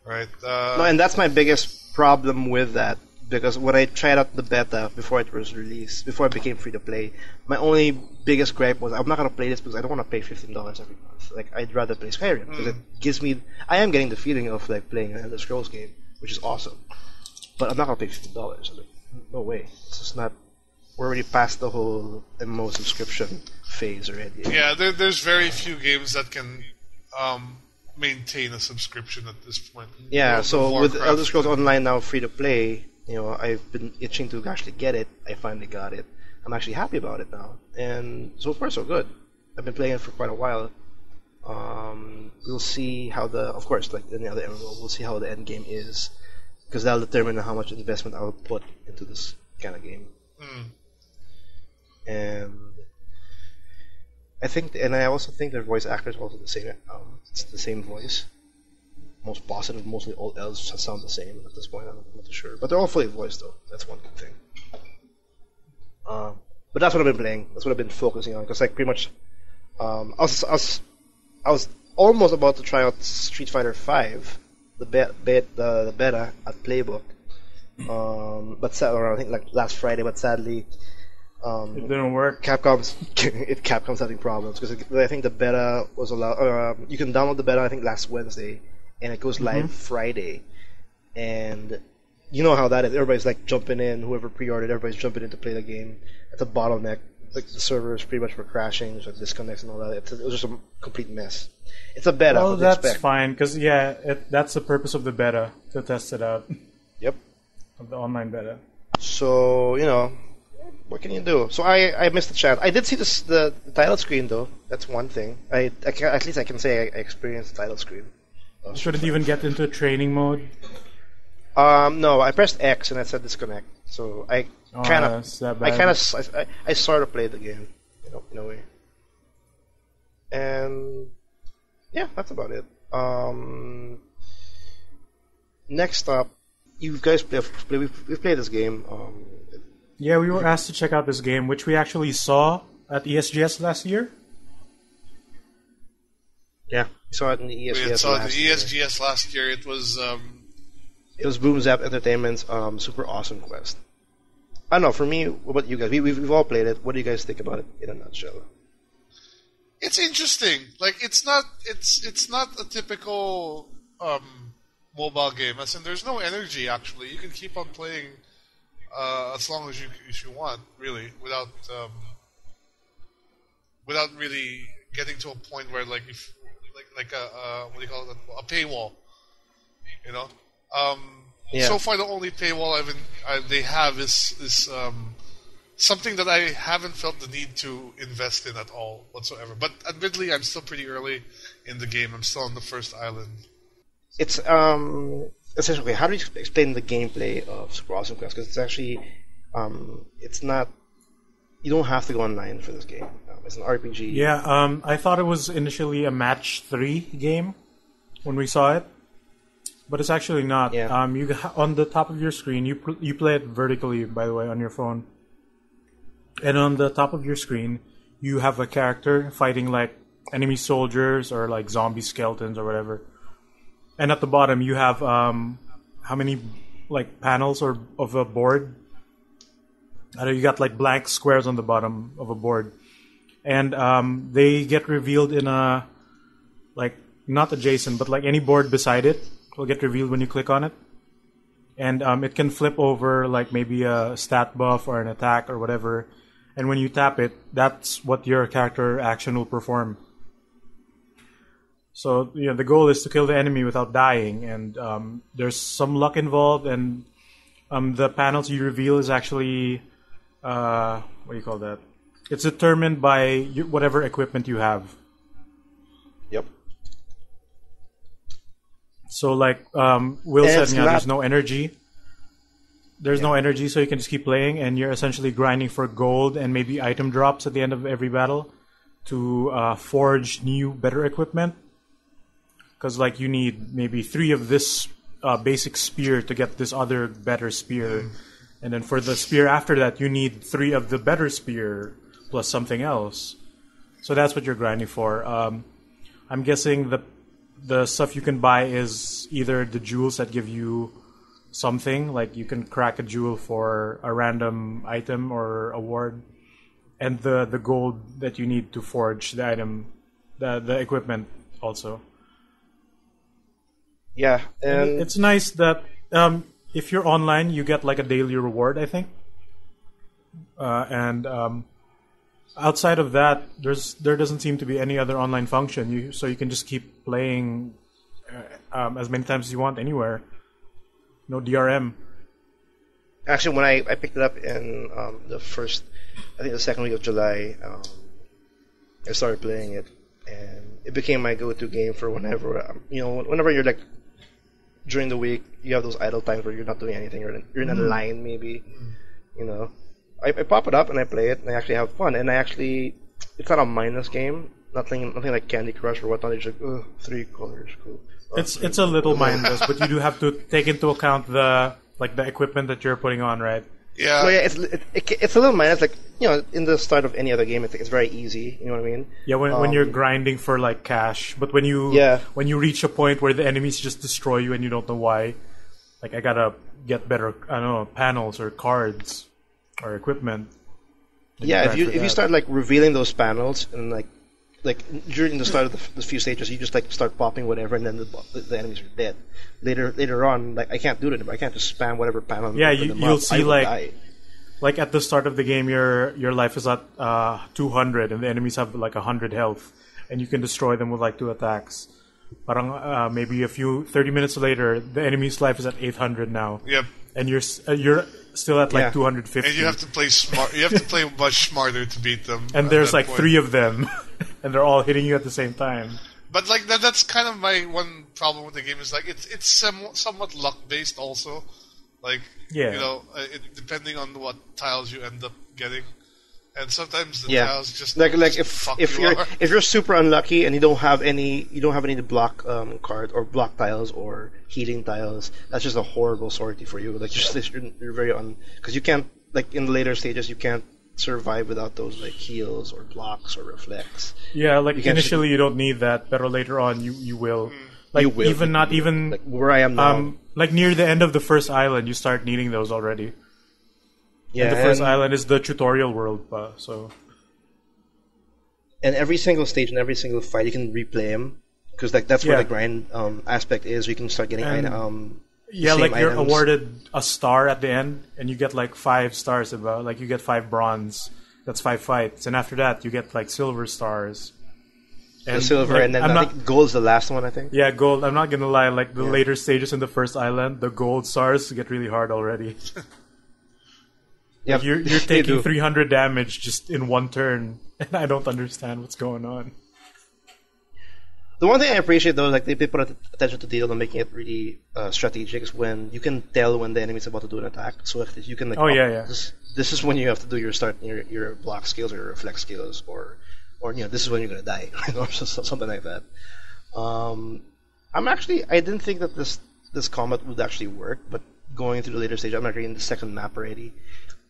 Right? No, and that's my biggest problem with that. Because when I tried out the beta before it was released, before it became free to play, my only biggest gripe was I'm not gonna play this because I don't want to pay $15 every month. Like I'd rather play Skyrim because it gives me. I am getting the feeling of like playing an Elder Scrolls game, which is awesome. But I'm not gonna pay $15. Like, no way. It's just not. We're already past the whole MMO subscription phase already. Yeah, there's very few games that can maintain a subscription at this point. Yeah, so with Elder Scrolls Online now free to play, I've been itching to actually get it. I finally got it. I'm actually happy about it now, and so far so good. I've been playing it for quite a while. We'll see how of course, like any other MMO, we'll see how the end game is, because that'll determine how much investment I'll put into this kind of game. And I also think their voice actors are also the same. It's the same voice. Most positive, mostly all elves sound the same at this point. I'm not too sure, but they're all fully voiced though. That's one good thing. But that's what I've been playing. That's what I've been focusing on. Because like pretty much, I was almost about to try out Street Fighter V, the beta at Playbook. But I think like last Friday. But sadly, it didn't work. Capcom's having problems because I think the beta was allowed. You can download the beta I think last Wednesday, and it goes live Friday. And you know how that is. Everybody's like jumping in. Whoever pre-ordered, everybody's jumping in to play the game. It's a bottleneck. Like the servers pretty much were crashing, there's like disconnects and all that. It was just a complete mess. It's a beta. Well, that's fine because that's the purpose of the beta, to test it out. Yep. Of the online beta. So what can you do? So I missed the chat. I did see the title screen though. That's one thing. At least I can say I experienced the title screen. Shouldn't even get into training mode. No, I pressed X and it said disconnect. So I sort of played the game, in a way. And yeah, that's about it. Next up, you guys we've played this game. Yeah, we were asked to check out this game, which we actually saw at ESGS last year. Yeah, we saw it in the ESGS. We saw it in the ESGS last year. It was Boom Zap Entertainment's super awesome quest. I don't know. For me, what about you guys? We've all played it. What do you guys think about it in a nutshell? It's interesting. Like it's not a typical mobile game. As in, there's no energy. Actually, you can keep on playing as long as you want, really, without really getting to a point where like a what do you call it? A paywall. Yeah. So far, the only paywall they have is something that I haven't felt the need to invest in at all whatsoever. But admittedly, I'm still pretty early in the game. I'm still on the first island. It's essentially, how do you explain the gameplay of Super Awesome Quest? Because it's actually it's not. You don't have to go online for this game. It's an RPG. Yeah, I thought it was initially a match 3 game when we saw it. But it's actually not. Yeah. On the top of your screen, you play it vertically, by the way, on your phone. And on the top of your screen, you have a character fighting like enemy soldiers or like zombie skeletons or whatever. And at the bottom, you have how many like panels of a board? I know you got like blank squares on the bottom of a board, and they get revealed in a like not adjacent, but like any board beside it will get revealed when you click on it. And it can flip over like maybe a stat buff or an attack or whatever. And when you tap it, that's what your character action will perform. So the goal is to kill the enemy without dying. And there's some luck involved. And the panels you reveal is actually, what do you call that? It's determined by whatever equipment you have. Yep. So like Will said, there's no energy. There's no energy, so you can just keep playing, and you're essentially grinding for gold and maybe item drops at the end of every battle to forge new, better equipment. Because like you need maybe 3 of this basic spear to get this other better spear, and then for the spear after that, you need 3 of the better spear plus something else. So that's what you're grinding for. I'm guessing the stuff you can buy is either the jewels that give you something, like you can crack a jewel for a random item or award, and the gold that you need to forge the item, the equipment also. Yeah, and it's nice that if you're online, you get like a daily reward, I think. And outside of that, there doesn't seem to be any other online function. So you can just keep playing as many times as you want anywhere. No DRM. Actually, when I picked it up in the second week of July, I started playing it, and it became my go-to game for whenever you're like during the week, you have those idle times where you're not doing anything, you're in a line maybe, you know. I pop it up and I play it, and I actually have fun. And it's not a mindless game, nothing like Candy Crush or whatnot. It's like, 3 colors, cool. It's a little mindless, but you do have to take into account the equipment that you're putting on, right? Yeah. So yeah, it's a little mindless. Like, you know, in the start of any other game, it's very easy. You know what I mean? Yeah, when you're grinding for like cash, but when you reach a point where the enemies just destroy you and you don't know why, like I gotta get better, I don't know, panels or cards or equipment. Yeah, if you start like revealing those panels and like during the start of the few stages, you just like start popping whatever, and then the enemies are dead. Later on, like I can't do it anymore. I can't just spam whatever panel. Yeah, you'll see like at the start of the game, your life is at 200, and the enemies have like 100 health, and you can destroy them with like 2 attacks. Parang maybe 30 minutes later, the enemy's life is at 800 now. Yep. And you're still at like 250. And you have to play smart. You have to play much smarter to beat them. And there's like 3 of them, and they're all hitting you at the same time. But like that's kind of my one problem with the game is like it's somewhat luck based also. Like, you know, depending on what tiles you end up getting, and sometimes the tiles just like if you're super unlucky and you don't have any block card or block tiles or healing tiles, that's just a horrible sortie for you. Like you're very because you can't, like in the later stages, you can't survive without those like heals or blocks or reflects. Yeah, like initially you don't need that, but later on you will. Like you will. Even like where I am now. Like near the end of the first island, you start needing those already. Yeah, and the first island is the tutorial world, so. And every single stage and every single fight, you can replay them because like that's where the grind aspect is. You can start getting yeah, like you're awarded a star at the end, and you get like 5 stars. Like you get 5 bronze. That's 5 fights, and after that you get like silver stars. And silver, like, and then I think gold's the last one. I think. Yeah, gold. I'm not gonna lie. Like the later stages in the first island, the gold stars get really hard already. Yeah, like you're taking 300 damage just in one turn, and I don't understand what's going on. The one thing I appreciate though, like they put attention to detail and making it really strategic, is when you can tell when the enemy's about to do an attack. So if you can like, this is when you have to do your block skills or your reflex skills, or you know, this is when you're gonna die, or something like that. I didn't think that this combat would actually work, but going through the later stage, I'm actually in the second map already.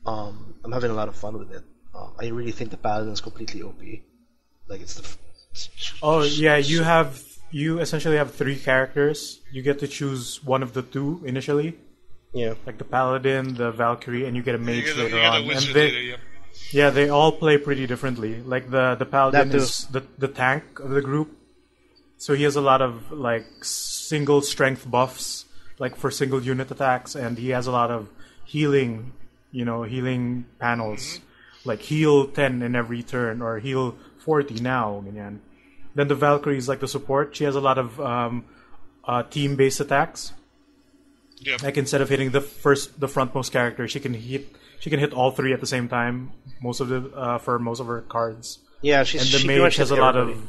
I'm having a lot of fun with it. I really think the paladin is completely OP. Like it's you essentially have 3 characters. You get to choose one of the 2 initially. Yeah, like the paladin, the Valkyrie, and you get a mage later on. And yeah, they all play pretty differently. Like the paladin is the tank of the group, so he has a lot of like single strength buffs, like for single unit attacks, and he has a lot of healing panels, like heal 10 in every turn or heal 40 now. Ganyan. Then the Valkyrie is like the support. She has a lot of team-based attacks. Yep. Like instead of hitting the frontmost character, she can hit all 3 at the same time. For most of her cards. Yeah, the mage has a lot of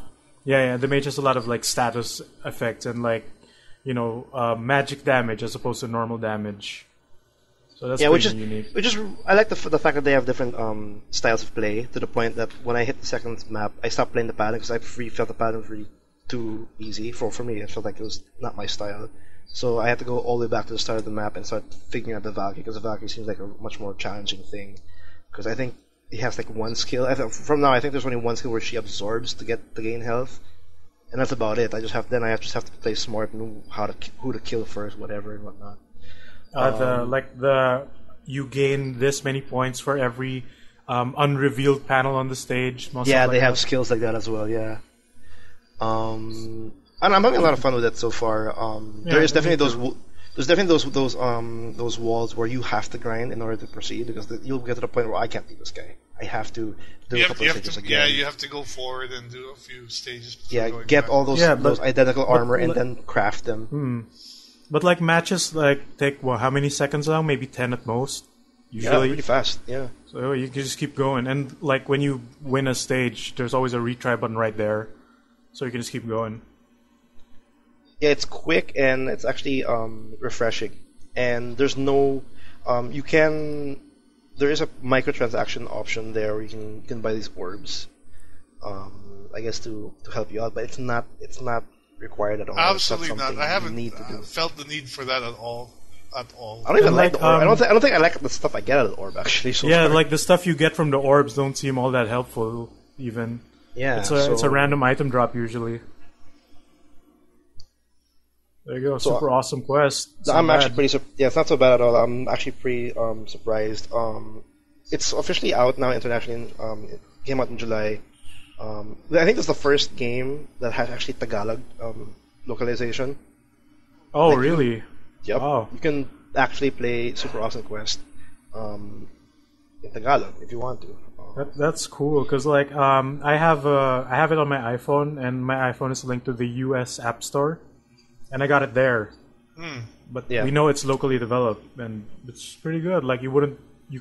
the mage has a lot of like status effects and like magic damage as opposed to normal damage. So that's pretty unique. I like the fact that they have different styles of play, to the point that when I hit the second map, I stopped playing the paladin because I felt the paladin was really too easy for me. It felt like it was not my style. So I had to go all the way back to the start of the map and start figuring out the Valkyrie, because the Valkyrie seems like a much more challenging thing. Because I think he has like one skill. I think there's only one skill where she absorbs to gain health, and that's about it. I just have to play smart and know who to kill first, whatever and whatnot. You gain this many points for every unrevealed panel on the stage. They have skills like that as well. Yeah. And I'm having a lot of fun with it so far. There's definitely those walls where you have to grind in order to proceed, because you'll get to the point where I can't beat this guy. I have to do a couple of stages again. Yeah, you have to go forward and do a few stages. Get all those identical armor and then craft them. But like matches take how many seconds now? Maybe 10 at most. usually. really fast. Yeah. So you can just keep going, and like when you win a stage, there's always a retry button right there, so you can just keep going. Yeah, it's quick and it's actually refreshing. And there's no, there is a microtransaction option there where you can buy these orbs, I guess to help you out, but it's not required at all. Absolutely not. I you haven't need to do. felt the need for that at all. I don't even like the orb. I don't think I like the stuff I get out of the orb actually. So Yeah, far. like the stuff you get from the orbs don't seem all that helpful. Even Yeah, it's a random item drop usually. There you go, So, super awesome quest. It's I'm not actually bad. pretty. Yeah, it's not so bad at all. I'm actually pretty surprised. It's officially out now internationally. It came out in July. I think it's the first game that has actually Tagalog localization. Oh, like, really? Yep. Wow. You can actually play Super Awesome Quest in Tagalog if you want to. That's cool because like I have it on my iPhone, and my iPhone is linked to the US App Store, and I got it there. But Yeah. we know it's locally developed, and it's pretty good. Like you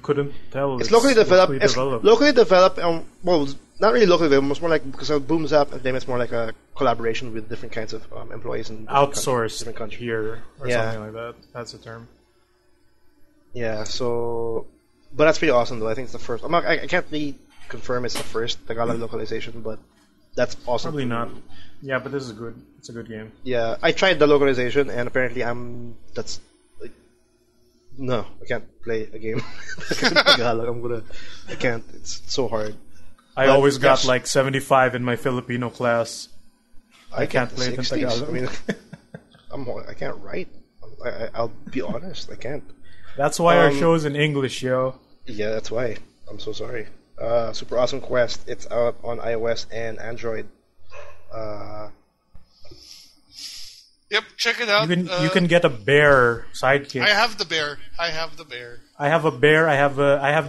couldn't tell It's locally developed. It's developed. locally developed. Well, not really locally developed. It's more like because of Boom's app, and then it's more like a collaboration with different kinds of employees in Outsourced different countries. here or Yeah. something like that. That's the term. Yeah. So, but that's pretty awesome though. I think it's the first. I can't really confirm it's the first Tagalog localization, but that's awesome. Probably not. Yeah, but this is good. It's a good game. Yeah, I tried the localization, and apparently that's like, no, I can't play a game in Tagalog. I can't. It's so hard. I But always got yes. like 75 in my Filipino class. I can't get play it in 60s. Tagalog. I mean, I can't write. I'll be honest, I can't. That's why our show's in English, yo. Yeah, that's why. I'm so sorry. Super Awesome Quest. It's out on iOS and Android. Yep, check it out. You can get a bear sidekick. I have the bear. I have the bear. I have a bear. I have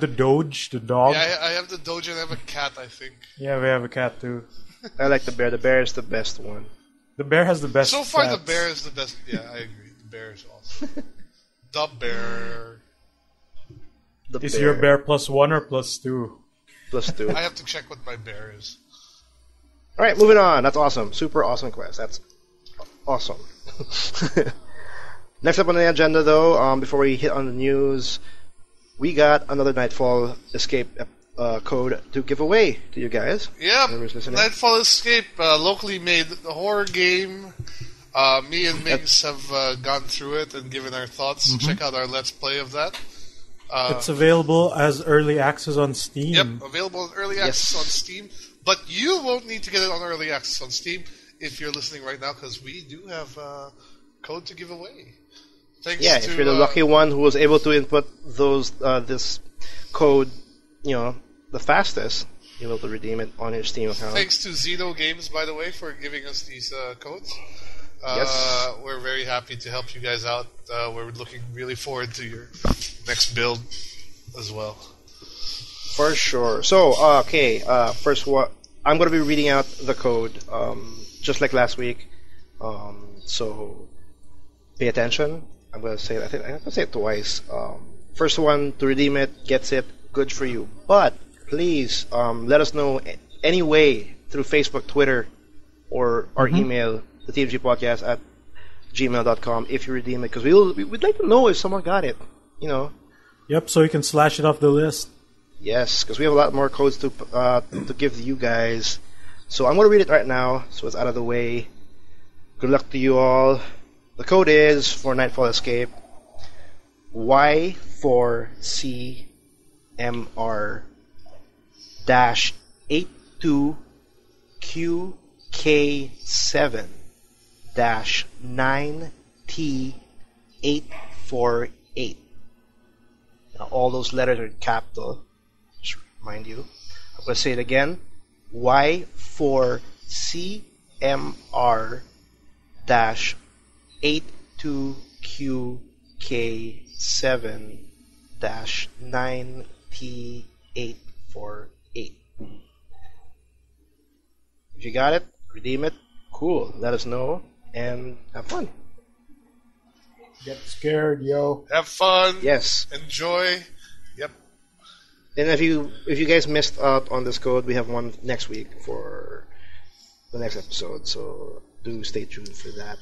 the Doge, the dog. Yeah, I have the Doge and I have a cat, I think. Yeah, we have a cat too. I like the bear. The bear is the best one. The bear has the best. So far, the stats. bear is the best. Yeah, I agree. The bear is awesome. The bear. The Is your bear +1 or +2? +2? I have to check what my bear is. All right, moving on. That's awesome. Super Awesome Quest. That's awesome. Next up on the agenda, though, before we hit on the news, we got another Nightfall Escape code to give away to you guys. Yeah, Whoever's listening. Nightfall Escape, locally made horror game. Me and Migs have gone through it and given our thoughts. Check out our Let's Play of that. It's available as early access on Steam. Yep, available in early access on Steam. But you won't need to get it on early access on Steam if you're listening right now, because we do have a code to give away. Thanks to, if you're the lucky one who was able to input this code, the fastest, you're able to redeem it on your Steam account. Thanks to Zeno Games, by the way, for giving us these codes. Yes. We're very happy to help you guys out. We're looking really forward to your next build as well. For sure. So, okay, first I'm going to be reading out the code, just like last week. So, pay attention. I'm going to say it. I'm going to say it twice. First one to redeem it gets it. Good for you. But please let us know any way through Facebook, Twitter, or our email, the TMG podcast at gmail.com, if you redeem it, because we'd like to know if someone got it. Yep, so you can slash it off the list. Yes, because we have a lot more codes to give you guys. So I'm going to read it right now, so it's out of the way. Good luck to you all. The code is for Nightfall Escape Y4CMR-82QK7-9T848. Now all those letters are in capital. Just remind you. I'm going to say it again. Y4CMR-82QK7-9T848. If you got it, redeem it. Cool. Let us know and have fun. Get scared, yo. Have fun. Yes. Enjoy. And if you guys missed out on this code, we have one next week for the next episode. So do stay tuned for that.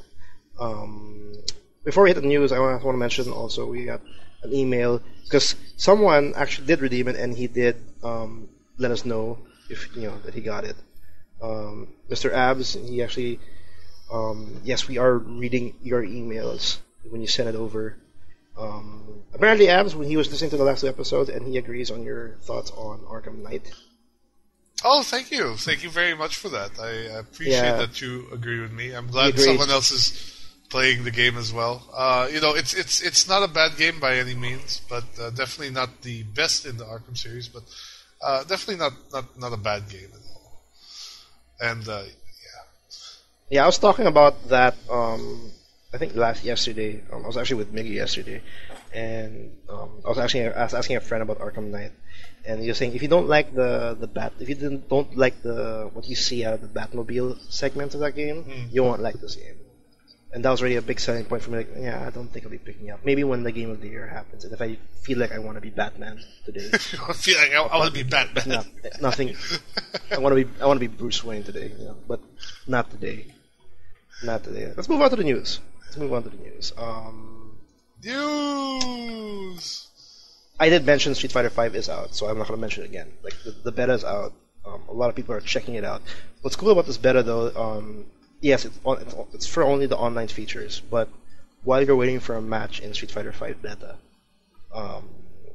Before we hit the news, I want to mention also we got an email because someone actually did redeem it, and he did let us know if that he got it. Mr. Abs, he actually yes, we are reading your emails when you send it over. Apparently, Abs, when he was listening to the last two episodes, and he agrees on your thoughts on Arkham Knight. Oh, thank you very much for that. I appreciate that you agree with me. I'm glad someone else is playing the game as well. It's not a bad game by any means, but definitely not the best in the Arkham series, but definitely not a bad game at all. And yeah, I was talking about that. I think yesterday. I was actually with Miggy yesterday, and I was asking a friend about Arkham Knight, and he was saying if you don't like if you don't like what you see out of the Batmobile segment of that game, you won't like this game. And that was really a big selling point for me. Like, yeah, I don't think I'll be picking up. Maybe when the game of the year happens, and if I feel like I want to be Batman today. I feel like I want to be Batman. Nothing. I want to be Bruce Wayne today, but not today. Not today. Let's move on to the news. News. I did mention Street Fighter V is out, so I'm not going to mention it again. Like the beta is out. A lot of people are checking it out. What's cool about this beta, though, yes, it's for only the online features. But while you're waiting for a match in Street Fighter V beta,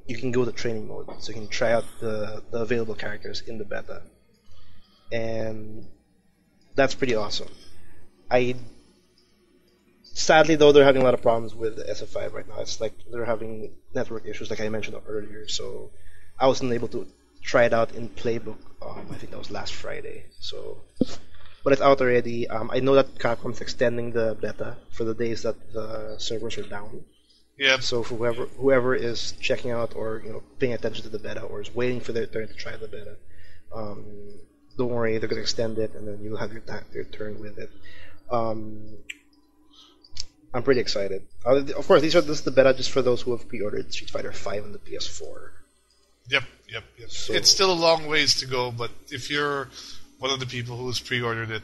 you can go to training mode, so you can try out the available characters in the beta, and that's pretty awesome. Sadly, though, they're having a lot of problems with the SF5 right now. It's like they're having network issues, like I mentioned earlier. So I wasn't able to try it out in Playbook. I think that was last Friday. So, but it's out already. I know that Capcom's extending the beta for the days that the servers are down. Yeah. So for whoever is checking out or paying attention to the beta or is waiting for their turn to try the beta, don't worry, they're going to extend it, and then you'll have your turn with it. I'm pretty excited. Of course, this is the beta just for those who have pre-ordered Street Fighter V on the PS4. Yep. So, it's still a long ways to go, but if you're one of the people who's pre-ordered it,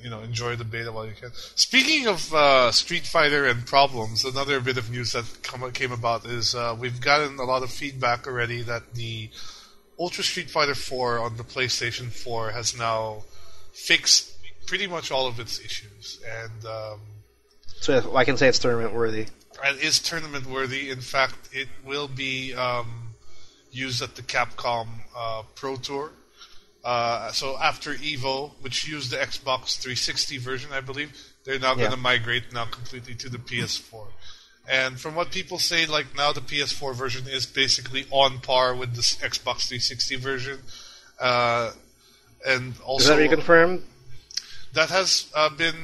enjoy the beta while you can. Speaking of Street Fighter and problems, another bit of news that came about is we've gotten a lot of feedback already that the Ultra Street Fighter 4 on the PlayStation 4 has now fixed pretty much all of its issues, and so I can say it's tournament worthy. It is tournament worthy. In fact, it will be used at the Capcom Pro Tour. So after Evo, which used the Xbox 360 version, I believe, they're now going to migrate now completely to the PS4. And from what people say, like now the PS4 version is basically on par with the Xbox 360 version. And also, is that reconfirmed? That has been,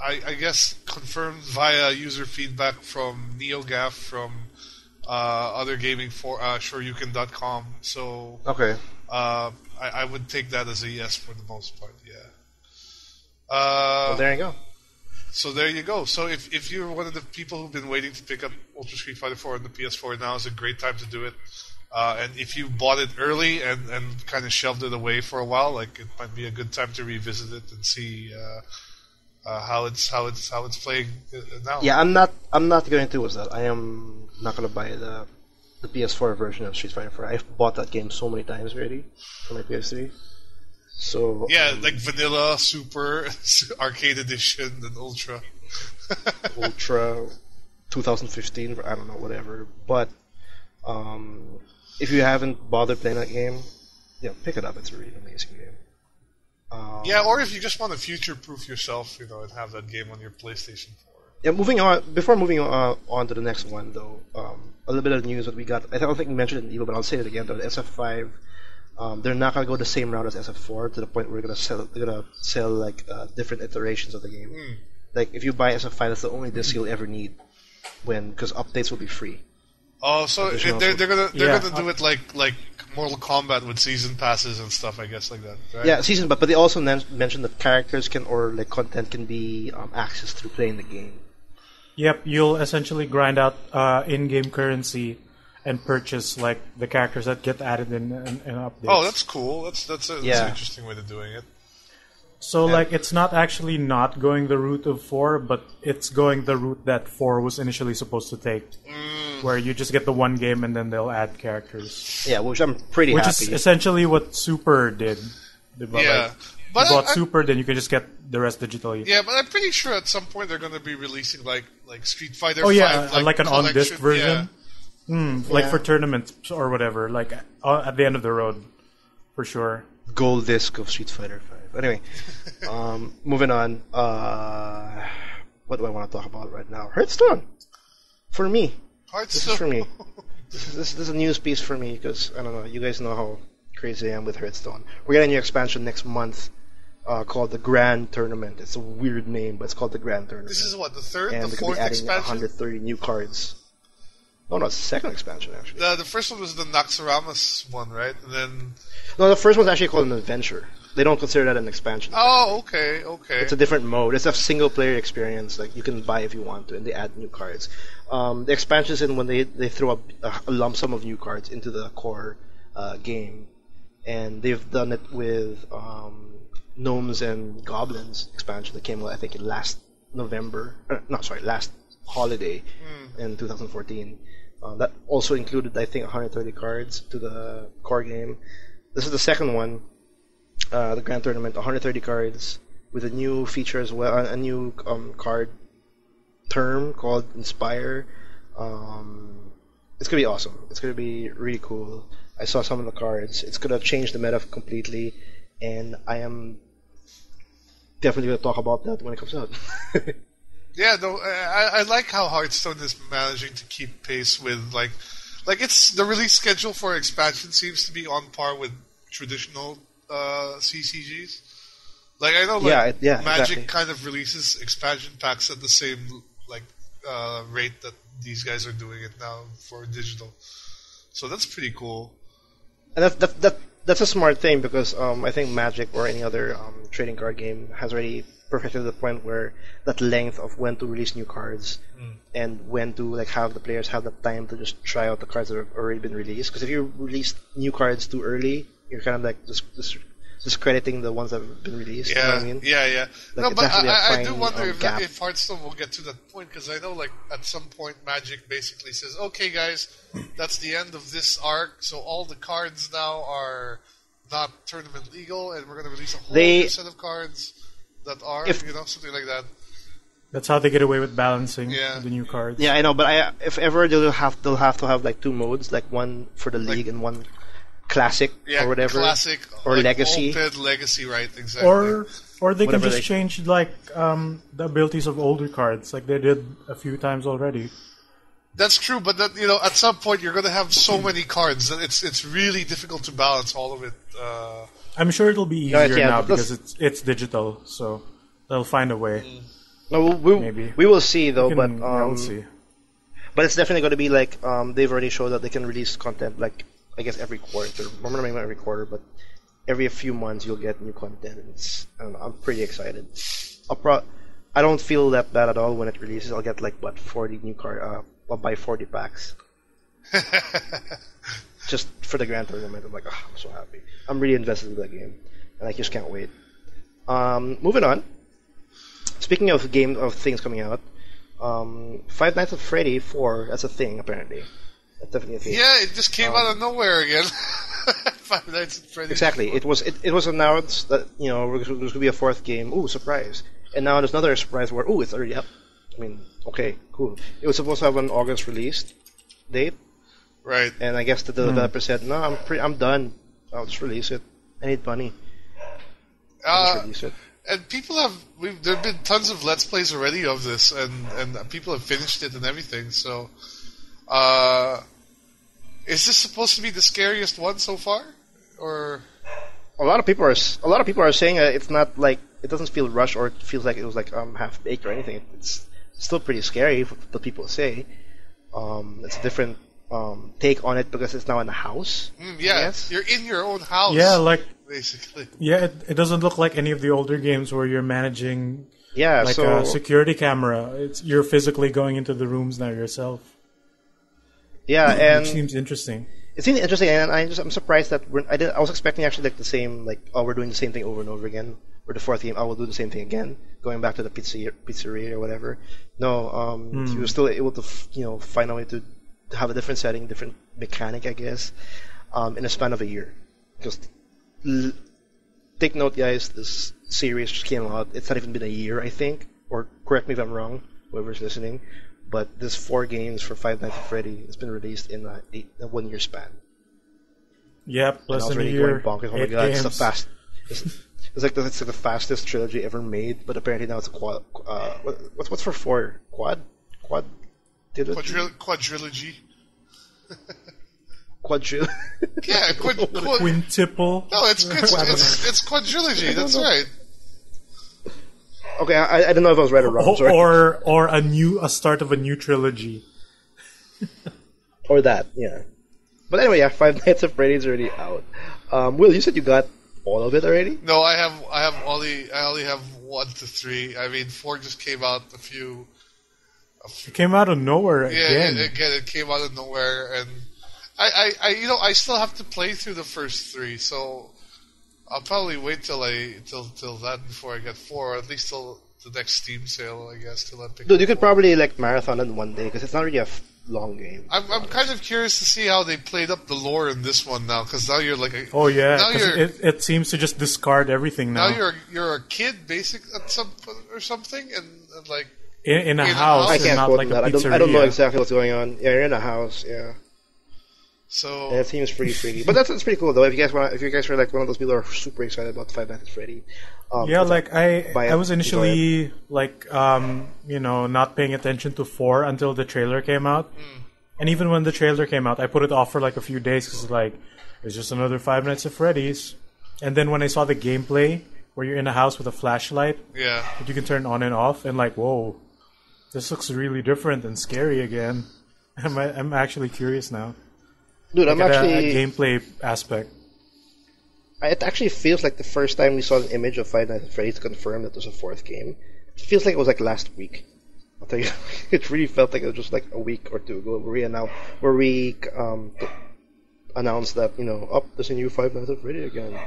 I guess, confirmed via user feedback from NeoGaf, from other gaming for Shoryuken.com. So okay, I would take that as a yes for the most part. Yeah. Well, there you go. So there you go. So if you're one of the people who've been waiting to pick up Ultra Street Fighter 4 on the PS4, now is a great time to do it. And if you bought it early and kind of shelved it away for a while, like it might be a good time to revisit it and see how it's playing now. Yeah, I'm not going to do that. I am not going to buy the PS4 version of Street Fighter 4. I've bought that game so many times already for my PS3. So yeah, like Vanilla, Super, Arcade Edition, and Ultra. Ultra, 2015, I don't know, whatever. But if you haven't bothered playing that game, pick it up. It's a really amazing game. Yeah, or if you just want to future-proof yourself, and have that game on your PlayStation 4. Yeah, moving on. Before moving on to the next one, though, a little bit of news that we got. I don't think we mentioned it in Evo, but I'll say it again. Though the SF5, they're not gonna go the same route as SF4 to the point where they're gonna sell like different iterations of the game. Like if you buy SF5, that's the only disc you'll ever need, because updates will be free. Oh, so they're gonna do it like Mortal Kombat with season passes and stuff, I guess, like that, right? Yeah, season, but they also mentioned that characters content can be accessed through playing the game. Yep, you'll essentially grind out in-game currency, and purchase like the characters that get added in updates. Oh, that's cool. That's an interesting way of doing it. So like it's not actually not going the route of 4, but it's going the route that 4 was initially supposed to take, where you just get the one game and then they'll add characters. Yeah, which I'm pretty which happy. Is essentially what Super did. Yeah. But you bought Super, then you can just get the rest digitally. Yeah, but I'm pretty sure at some point they're going to be releasing like Street Fighter. Oh yeah, 5, like an on-disc version. Yeah. Like for tournaments or whatever, like at the end of the road, for sure. Gold disc of Street Fighter 5. Anyway, moving on. What do I want to talk about right now? Hearthstone. For me. This is for me. This is a news piece for me because, I don't know, you guys know how crazy I am with Hearthstone. We're getting a new expansion next month called the Grand Tournament. It's a weird name, but it's called the Grand Tournament. This is what, the third, and the fourth expansion? And expansion? 130 new cards. No, it's the second expansion, actually. The first one was the Naxxramas one, right? And then... No, the first one's actually called an adventure. They don't consider that an expansion. Oh, okay. It's a different mode. It's a single-player experience. Like you can buy if you want to, and they add new cards. The expansions in when they throw a lump sum of new cards into the core game, and they've done it with Gnomes and Goblins expansion that came out I think last holiday in 2014. That also included I think 130 cards to the core game. This is the second one. The Grand Tournament, 130 cards with a new feature as well, a new card term called Inspire. It's gonna be awesome. It's gonna be really cool. I saw some of the cards. It's gonna change the meta completely, and I am definitely gonna talk about that when it comes out. Yeah, no, I like how Hearthstone is managing to keep pace with like it's the release schedule for expansion seems to be on par with traditional CCGs. Like I know, Magic exactly. kind of releases expansion packs at the same rate that these guys are doing it now for digital. So that's pretty cool. And that's a smart thing because I think Magic or any other trading card game has already perfected the point where that length of when to release new cards and when to have the players have the time to just try out the cards that have already been released. Because if you release new cards too early, you're kind of just discrediting the ones that have been released. Yeah, you know what I mean? yeah. Like, no, but I do fine, wonder gap. if Hearthstone will get to that point because I know, at some point, Magic basically says, "Okay, guys, that's the end of this arc. So all the cards now are not tournament legal, and we're going to release a whole new set of cards that are, something like that." That's how they get away with balancing the new cards. Yeah, I know, but if ever they'll have to have two modes, one for the league and one classic or whatever, classic or legacy. Legacy, right? Exactly. Or they can just change the abilities of older cards, like they did a few times already. That's true, but at some point you're going to have so many cards that it's really difficult to balance all of it. I'm sure it'll be easier now because it's digital, so they'll find a way. No, we will see though, we'll see. But it's definitely going to be they've already showed that they can release content I guess every quarter. I'm not every quarter, but every few months you'll get new content. And I'm pretty excited. I don't feel that bad at all when it releases. I'll get 40 new cards. I'll buy 40 packs just for the Grand Tournament. I'm I'm so happy. I'm really invested in that game, and I just can't wait. Moving on. Speaking of things coming out, Five Nights at Freddy 4. That's a thing apparently. That's definitely a thing. Yeah, it just came out of nowhere again. Five Nights at Freddy. Exactly. 4. It was announced that there's going to be a fourth game. Ooh, surprise! And now there's another surprise where it's already up. I mean, okay, cool. It was supposed to have an August release date, right? And I guess the developer said, "No, I'm done. I'll just release it. I need money. I'll just release it." And people there have been tons of Let's Plays already of this, and people have finished it and everything. So, is this supposed to be the scariest one so far, or? A lot of people are saying it's not it doesn't feel rushed or it feels like it was half baked or anything. It's still pretty scary, what people say. It's a different take on it because it's now in a house. You're in your own house. Yeah, basically. Yeah, it doesn't look like any of the older games where you're managing a security camera. You're physically going into the rooms now yourself. Yeah, Which and seems interesting. it seems interesting, and I'm surprised that I was expecting actually like the same, like, oh, we're doing the same thing over and over again. Or the fourth game, I will do the same thing again, going back to the pizzeria or whatever. No, he was still able to find a way to have a different setting, different mechanic, I guess, in a span of a year. Just take note, guys, this series just came out. It's not even been a year, I think, or correct me if I'm wrong, whoever's listening. But this 4 games for Five Nights at Freddy has been released in a 1 year span. Yep, less than a already year. going bonkers. Oh my god, it's the fast. It's like the fastest trilogy ever made, but apparently now it's a quad. What's for 4? Quad? Quadrilogy. Quadril. Yeah, Quintuple. No, it's quadrilogy. That's right. Okay, I don't know if I was right or wrong. Sorry. Or a start of a new trilogy. Or that, yeah. But anyway, yeah, Five Nights at Freddy's already out. Will, you said you got all of it already? No, I only have 1 to 3. I mean, 4 just came out It came out of nowhere again. Yeah, again, it came out of nowhere, and I still have to play through the first 3, so I'll probably wait till that before I get 4, or at least till the next Steam sale, I guess, till I pick. Dude, you could probably like marathon in one day because it's not really a long game. I'm kind of curious to see how they played up the lore in this one now, because now you're like oh yeah, it seems to just discard everything now. Now you're a kid, or something, and like in a house. I can't not quote like that. a pizzeria. I don't know exactly what's going on. Yeah, you're in a house. Yeah. So yeah, it seems pretty freaky, but that's pretty cool though. If you guys are like one of those people who are super excited about Five Nights at Freddy, yeah, like I was initially like not paying attention to 4 until the trailer came out, and even when the trailer came out, I put it off for like a few days because like it's just another Five Nights at Freddy's, and then when I saw the gameplay where you're in a house with a flashlight, that you can turn on and off, and like whoa, this looks really different and scary again. I'm actually curious now. Dude, I'm actually a gameplay aspect. It actually feels like the first time we saw an image of Five Nights at Freddy's confirmed that there's a 4th game. It feels like it was like last week. I'll tell you, it really felt like it was just like a week or 2 ago where we announced that there's a new Five Nights at Freddy again.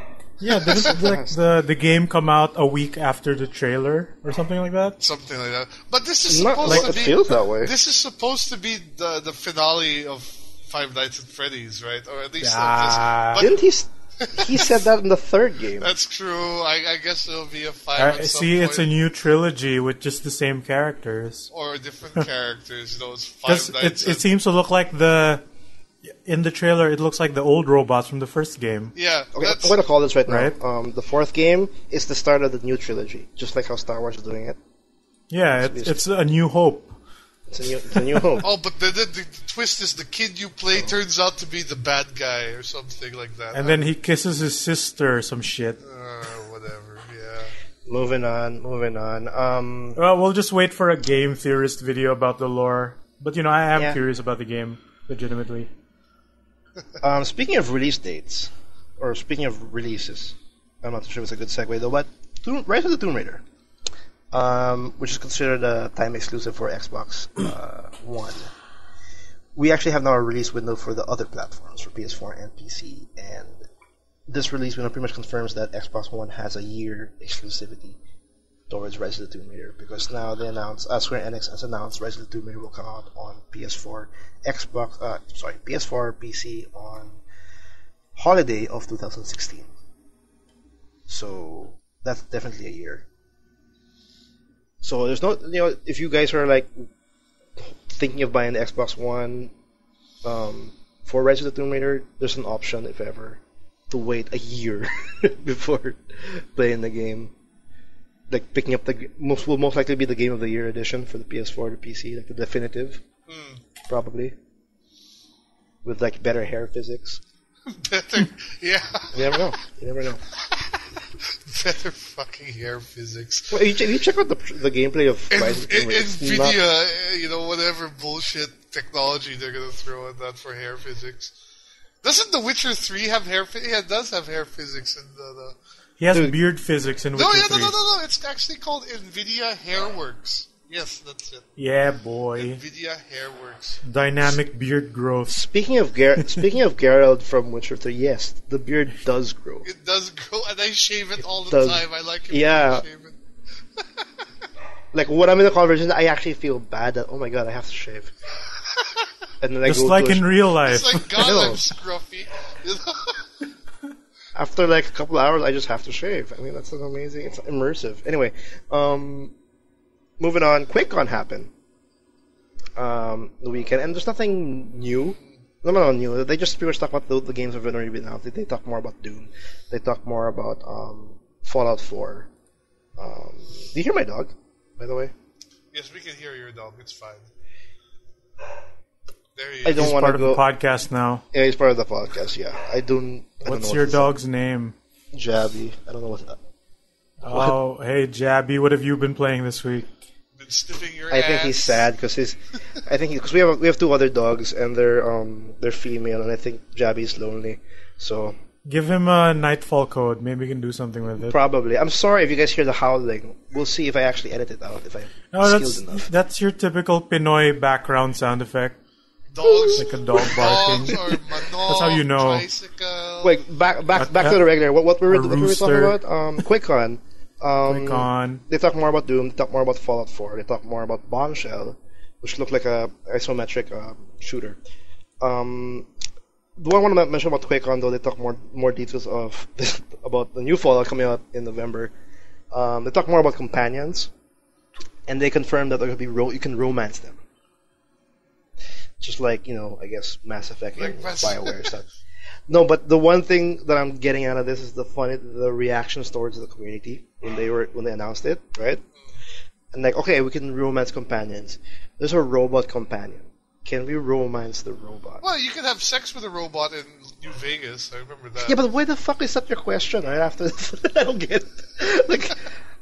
Yeah, didn't like the game come out a week after the trailer or something like that? Something like that. But this is supposed to be. It feels that way. This is supposed to be the finale of Five Nights at Freddy's, right? Or at least didn't he said that in the 3rd game? That's true. I guess it'll be a 5. It's a new trilogy with just the same characters or different characters. It's Five Nights. It seems to look like in the trailer. It looks like the old robots from the first game. Yeah. Okay, I'm going to call this right now. The 4th game is the start of the new trilogy, just like how Star Wars is doing it. Yeah, it's a new hope. It's a new home. Oh, but the twist is the kid you play turns out to be the bad guy or something like that. And then he kisses his sister or some shit. Whatever, yeah. Moving on. Well, we'll just wait for a game theorist video about the lore. But, I am curious about the game, legitimately. Speaking of release dates, or speaking of releases, I'm not sure if it's a good segue though, but Rise of the Tomb Raider. Which is considered a time exclusive for Xbox One. We actually have now a release window for the other platforms, for PS4 and PC, and this release window pretty much confirms that Xbox One has a year exclusivity towards Rise of the Tomb Raider, because now they announced, Square Enix has announced Rise of the Tomb Raider will come out on PS4, PS4, PC on holiday of 2016. So that's definitely a year. So there's no, if you guys are like thinking of buying the Xbox One for Rise of the Tomb Raider, there's an option, if ever, to wait a year before playing the game. Like picking up will most likely be the Game of the Year edition for the PS4 to PC, like the definitive, probably, with like better hair physics. Better, yeah. You never know. Better fucking hair physics. Well, you check out the gameplay of NVIDIA, whatever bullshit technology they're gonna throw at that for hair physics. Doesn't The Witcher 3 have hair physics? Yeah, it does have hair physics in the... He has beard physics in Witcher 3. No, it's actually called NVIDIA Hairworks. Yes, that's it. Yeah, boy. NVIDIA Hairworks. Dynamic beard growth. Speaking of Geralt from Witcher 3, yes, the beard does grow. It does grow, and I shave it all the does. time. I like it Yeah. when I shave it. Like when I'm in a conversation, I actually feel bad that, oh my god, I have to shave. And then I Just go like to in real life. It's like, God, I'm scruffy. You know? after like a couple of hours, I just have to shave. I mean, that's an amazing. It's immersive. Anyway, moving on. Quakecon happened the weekend, and there's nothing new. No, new. They just pretty much talk about the games that have already been out. They talk more about Doom. They talk more about Fallout 4. Do you hear my dog, by the way? Yes, we can hear your dog. It's fine. There he is. I don't He's want part to of go. the podcast now. Yeah, he's part of the podcast. Yeah, I don't. What's know your what to dog's name? say. Jabby. I don't know what. Oh, hey, Jabby, what have you been playing this week? Been sniffing your I ass. think he's sad because because we have two other dogs and they're female, and I think Jabby's lonely. So Give him a Nightfall code. Maybe we can do something with it. probably. I'm sorry if you guys hear the howling. We'll see if I actually edit it out if I'm No, skilled enough. that's your typical Pinoy background sound effect. Dogs. Like a dog barking. Dogs or manok, That's how you know. tricycle. Wait, back to the regular. What we were talking rooster. about? QuakeCon. QuakeCon. They talk more about Doom. They talk more about Fallout 4. They talk more about Bombshell, which looked like a isometric shooter. The one I want to mention about QuakeCon, though, they talk more details of about the new Fallout coming out in November. They talk more about companions, and they confirm that there will be you can romance them, just like I guess Mass Effect and BioWare stuff. No, but the one thing that I'm getting out of this is the reactions towards the community when they announced it, right? And like, okay, we can romance companions. There's a robot companion. Can we romance the robot? Well, you can have sex with a robot in New Vegas. I remember that. Yeah, but why the fuck is that your question right after this? I don't get it. Like,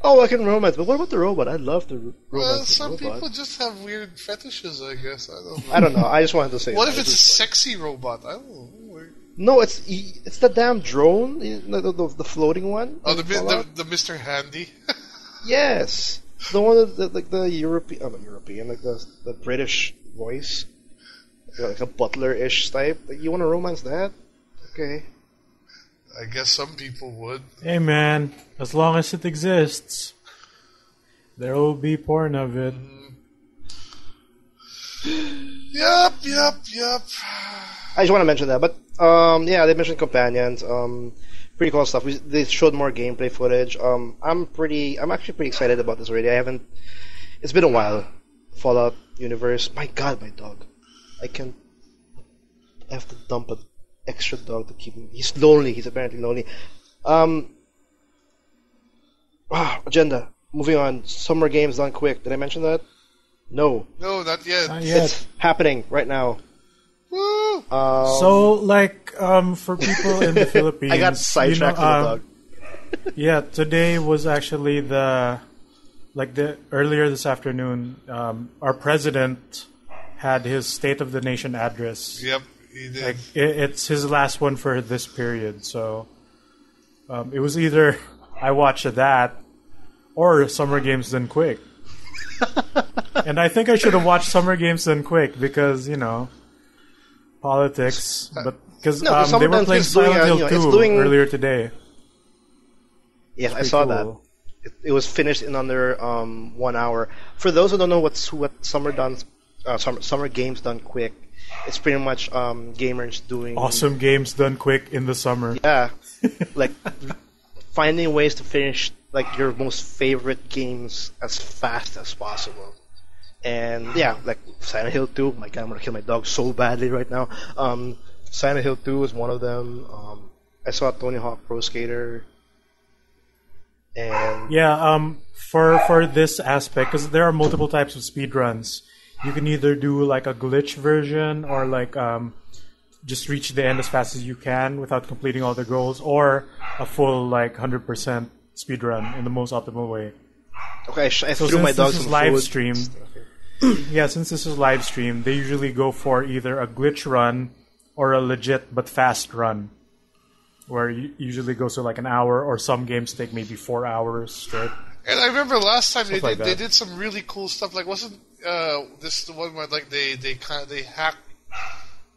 I can romance, but what about the robot? I'd love to romance Well, the some robot. people just have weird fetishes, I guess. I don't know. I don't know. I just wanted to say What that. if it's a sexy robot? I don't know. No, it's the damn drone, the floating one. Oh, in Fallout. the Mr. Handy? Yes, the one that like the European, not European, like the British voice, like a butler-ish type. Like, you want to romance that? Okay. I guess some people would. Hey, man. As long as it exists, there will be porn of it. Yup. I just want to mention that, but yeah, they mentioned companions. Pretty cool stuff. They showed more gameplay footage. I'm actually pretty excited about this already. It's been a while. Fallout universe. My God, my dog. I have to dump an extra dog to keep him. He's lonely. He's apparently lonely. Agenda. Moving on. Summer games done quick. Did I mention that? No. No, not yet. Not yet. It's happening right now. Woo! So, for people in the Philippines, I got sidetracked with the dog. Yeah, today was actually earlier this afternoon, our president had his State of the Nation address. Yep, he did. Like it's his last one for this period, so it was either I watched that or Summer Games Done Quick. And I think I should have watched Summer Games Done Quick because politics, but because they were playing Silent Hill 2 earlier today. Yeah, I saw that. It was finished in under 1 hour. For those who don't know what Summer Games Done Quick, it's pretty much gamers doing awesome games done quick in the summer. Yeah, like finding ways to finish like your most favorite games as fast as possible. And yeah, like Silent Hill 2. My God, I'm gonna kill my dog so badly right now. Silent Hill 2 is one of them. I saw Tony Hawk Pro Skater. And yeah, for this aspect, because there are multiple types of speedruns. You can either do like a glitch version or like just reach the end as fast as you can without completing all the goals, or a full 100% speedrun in the most optimal way. Okay, I threw my dog some live food. streamed. Yeah, since this is live streamed, they usually go for either a glitch run or a legit but fast run, where you usually goes to like an hour, or some games take maybe 4 hours straight. And I remember last time Stuff like they that. did some really cool stuff. Like, wasn't this the one where like they hacked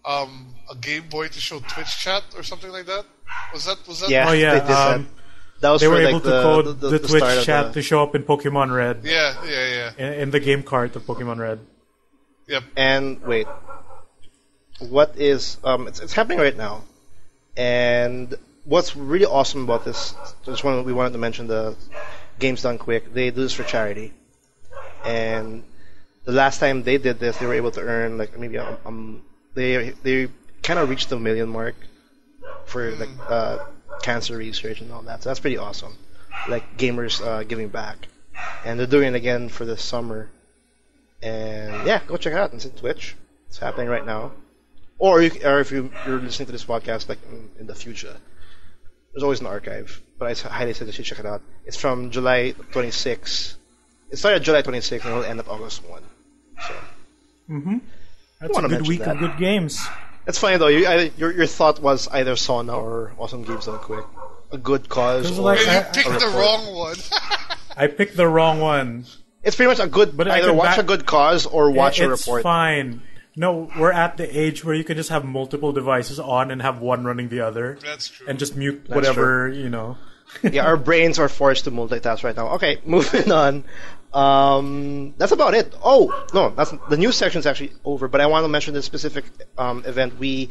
a Game Boy to show Twitch chat or something like that? Was that? Yeah, Oh yeah, they did that. That was they for were like able to code the start Twitch of chat the- to show up in Pokemon Red. Yeah. In the game cart of Pokemon Red. Yep. And wait, what is it's happening right now, and what's really awesome about this? We wanted to mention the Games Done Quick. They do this for charity, and the last time they did this, they were able to earn like maybe they kind of reached the 1 million mark for like cancer research and all that. So that's pretty awesome. Like gamers giving back, and they're doing it again for this summer. And yeah, go check it out. It's on Twitch. It's happening right now. Or if you're listening to this podcast like in the future, there's always an archive. But I highly suggest you check it out. It's from July 26. It started July 26 and it'll end up August 1. So That's a wanna good mention week that. of good games. it's funny though. Your thought was either Sauna or Awesome Games Done Quick. A good cause. 'Cause, Or like, You I picked the report. wrong one. I picked the wrong one. It's pretty much a good. But I Either can watch back- a good cause or watch a It's report. fine. No, we're at the age where you can just have multiple devices on and have one running the other. That's true. And just mute whatever, Yeah, our brains are forced to multitask right now. Okay, moving on. That's about it. Oh no, that's the news section is actually over. But I want to mention this specific event we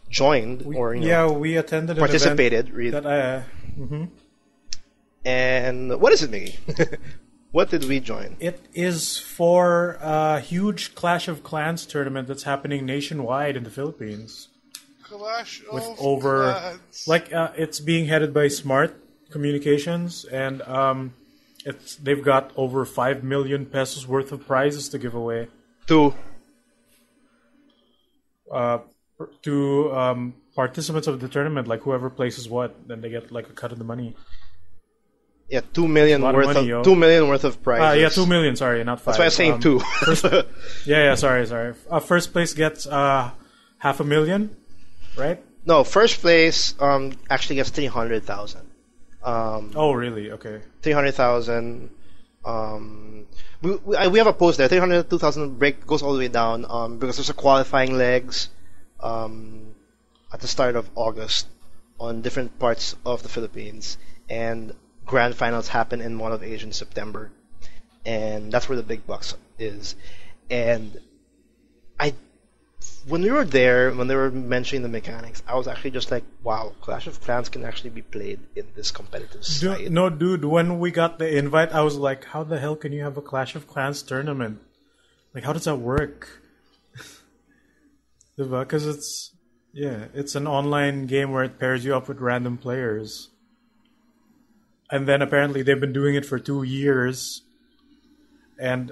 joined or we attended an participated. event that And what is it, Mickey? What did we join? it is for a huge Clash of Clans tournament that's happening nationwide in the Philippines. Clash With of over Clans. it's being headed by Smart Communications, and they've got over 5 million pesos worth of prizes to give away Two. to participants of the tournament. Like whoever places what, then they get like a cut of the money. Yeah, 2 million lot of worth money, of yo. 2 million worth of prizes. 2 million. Sorry, not 5. That's why I'm saying two. Sorry. First place gets 500,000, right? No, first place actually gets 300,000. Oh, really? Okay. 300,000. We have a post there. 302,000 break goes all the way down because there's a qualifying legs at the start of August on different parts of the Philippines, and grand finals happen in Mall of Asia in September, and that's where the big bucks is. And when we were there, when they were mentioning the mechanics, I was actually just like, wow, Clash of Clans can actually be played in this competitive side. No, dude, when we got the invite, I was like, how the hell can you have a Clash of Clans tournament? Like, how does that work? Because it's an online game where it pairs you up with random players. And then apparently they've been doing it for 2 years. And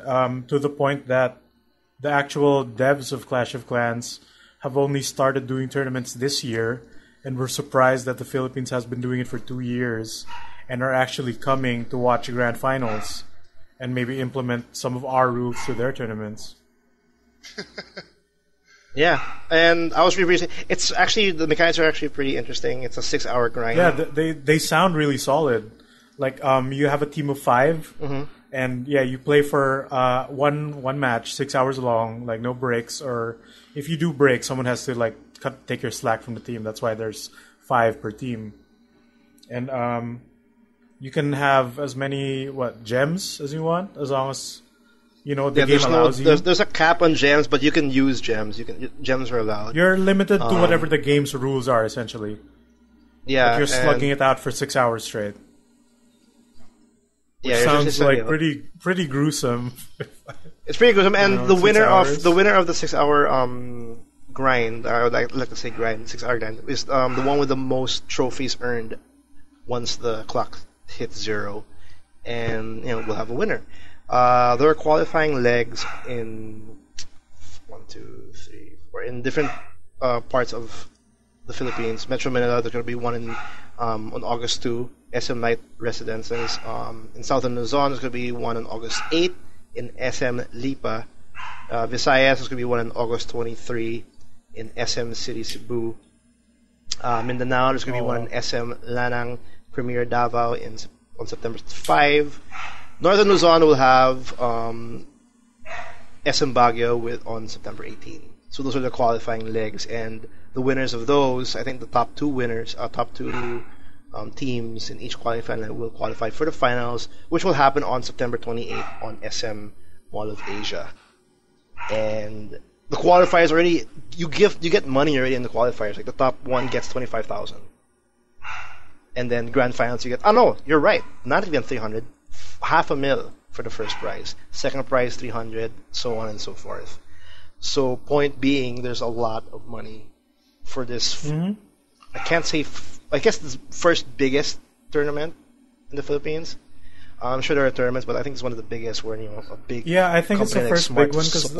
to the point that the actual devs of Clash of Clans have only started doing tournaments this year, and we're surprised that the Philippines has been doing it for 2 years and are actually coming to watch the grand finals and maybe implement some of our rules to their tournaments. Yeah, and I was reviewing. It's actually, the mechanics are actually pretty interesting. It's a 6-hour grind. Yeah, they sound really solid. Like you have a team of 5, and you play for one match, 6 hours long, like no breaks. Or if you do break, someone has to like take your slack from the team. That's why there's 5 per team, and you can have as many gems as you want, as long as the game allows you. There's a cap on gems, but you can use gems. Gems are allowed. You're limited to whatever the game's rules are, essentially. Yeah, But you're slugging it out for 6 hours straight. Which you're sounds just like pretty gruesome. It's pretty gruesome, and the 6 winner hours. of the 6-hour grind, I would like to say grind, 6-hour grind, is the one with the most trophies earned once the clock hits 0, and we'll have a winner. There are qualifying legs in 1, 2, 3, 4 in different parts of the Philippines. Metro Manila, there's going to be one on August 2, SM Night Residences. In Southern Luzon, there's going to be one on August 8 in SM Lipa. Visayas, there's going to be one on August 23 in SM City Cebu. Mindanao, there's going to be one in SM Lanang Premier Davao on September 5. Northern Luzon will have SM Baguio on September 18. So those are the qualifying legs, and the winners of those, I think the top two winners, top two teams in each qualifying leg will qualify for the finals, which will happen on September 28th on SM Mall of Asia. And the qualifiers already, you get money already in the qualifiers. Like the top one gets 25,000, and then grand finals you get. Oh no, you're right. Not even 300, $500,000 for the first prize. Second prize 300, so on and so forth. So point being, there's a lot of money for this. Mm-hmm. I can't say. I guess the first biggest tournament in the Philippines. I'm sure there are tournaments, but I think it's one of the biggest where a big. Yeah, I think it's the first big one because